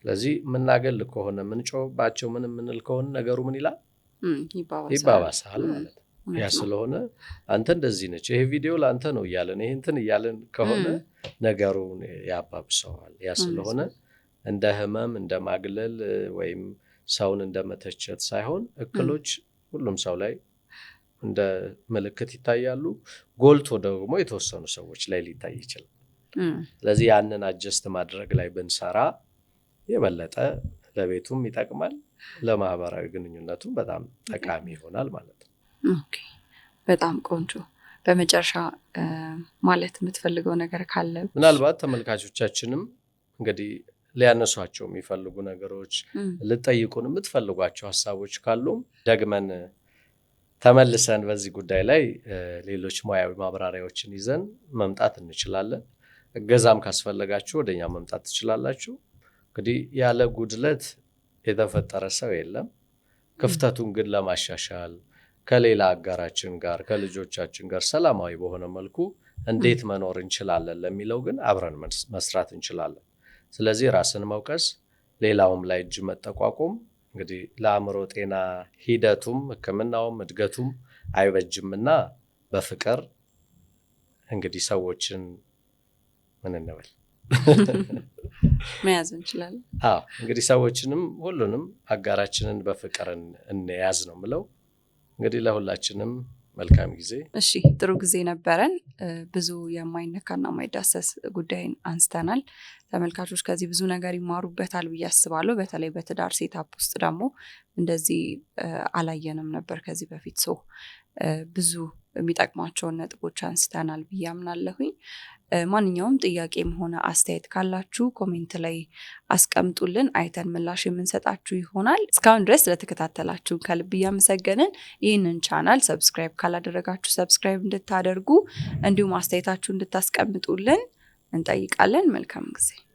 ስለዚህ የምናገል ከሆነ ምንጮባቸው ምን ምንል ከሆነ ነገሩ ምን ይላል ይባባሳል ማለት ነው። ያ ስለሆነ አንተ እንደዚህ ነች ይሄ ቪዲዮ ለአንተ ነው እያለን ይሄ እንትን እያለን ከሆነ ነገሩን ያባብሰዋል። ያ ስለሆነ እንደ ህመም እንደ ማግለል ወይም ሰውን እንደ መተቸት ሳይሆን እክሎች ሁሉም ሰው ላይ እንደ ምልክት ይታያሉ። ጎልቶ ደግሞ የተወሰኑ ሰዎች ላይ ሊታይ ይችላል። ስለዚህ ያንን አጀስት ማድረግ ላይ ብንሰራ የበለጠ ለቤቱም ይጠቅማል፣ ለማህበራዊ ግንኙነቱም በጣም ጠቃሚ ይሆናል ማለት ነው። ኦኬ፣ በጣም ቆንጆ። በመጨረሻ ማለት የምትፈልገው ነገር ካለ? ምናልባት ተመልካቾቻችንም እንግዲህ ሊያነሷቸው የሚፈልጉ ነገሮች ልጠይቁን የምትፈልጓቸው ሀሳቦች ካሉም ደግመን ተመልሰን በዚህ ጉዳይ ላይ ሌሎች ሙያዊ ማብራሪያዎችን ይዘን መምጣት እንችላለን። እገዛም ካስፈለጋችሁ ወደኛ መምጣት ትችላላችሁ። እንግዲህ ያለ ጉድለት የተፈጠረ ሰው የለም። ክፍተቱን ግን ለማሻሻል ከሌላ አጋራችን ጋር ከልጆቻችን ጋር ሰላማዊ በሆነ መልኩ እንዴት መኖር እንችላለን ለሚለው ግን አብረን መስራት እንችላለን። ስለዚህ ራስን መውቀስ፣ ሌላውም ላይ እጅ መጠቋቆም እንግዲህ ለአእምሮ ጤና ሂደቱም ሕክምናውም እድገቱም አይበጅምና በፍቅር እንግዲህ ሰዎችን ምን እንበል መያዝ እንችላለን። እንግዲህ ሰዎችንም ሁሉንም አጋራችንን በፍቅር እንያዝ ነው ምለው። እንግዲህ ለሁላችንም መልካም ጊዜ። እሺ፣ ጥሩ ጊዜ ነበረን። ብዙ የማይነካና የማይዳሰስ ጉዳይን አንስተናል። ተመልካቾች ከዚህ ብዙ ነገር ይማሩበታል ብዬ አስባለሁ። በተለይ በትዳር ሴታፕ ውስጥ ደግሞ እንደዚህ አላየንም ነበር ከዚህ በፊት። ሰው ብዙ የሚጠቅማቸውን ነጥቦች አንስተናል ብዬ አምናለሁኝ። ማንኛውም ጥያቄም ሆነ አስተያየት ካላችሁ ኮሜንት ላይ አስቀምጡልን፣ አይተን ምላሽ የምንሰጣችሁ ይሆናል። እስካሁን ድረስ ለተከታተላችሁ ከልብ እያመሰገንን ይህንን ቻናል ሰብስክራይብ ካላደረጋችሁ ሰብስክራይብ እንድታደርጉ እንዲሁም አስተያየታችሁ እንድታስቀምጡልን እንጠይቃለን። መልካም ጊዜ።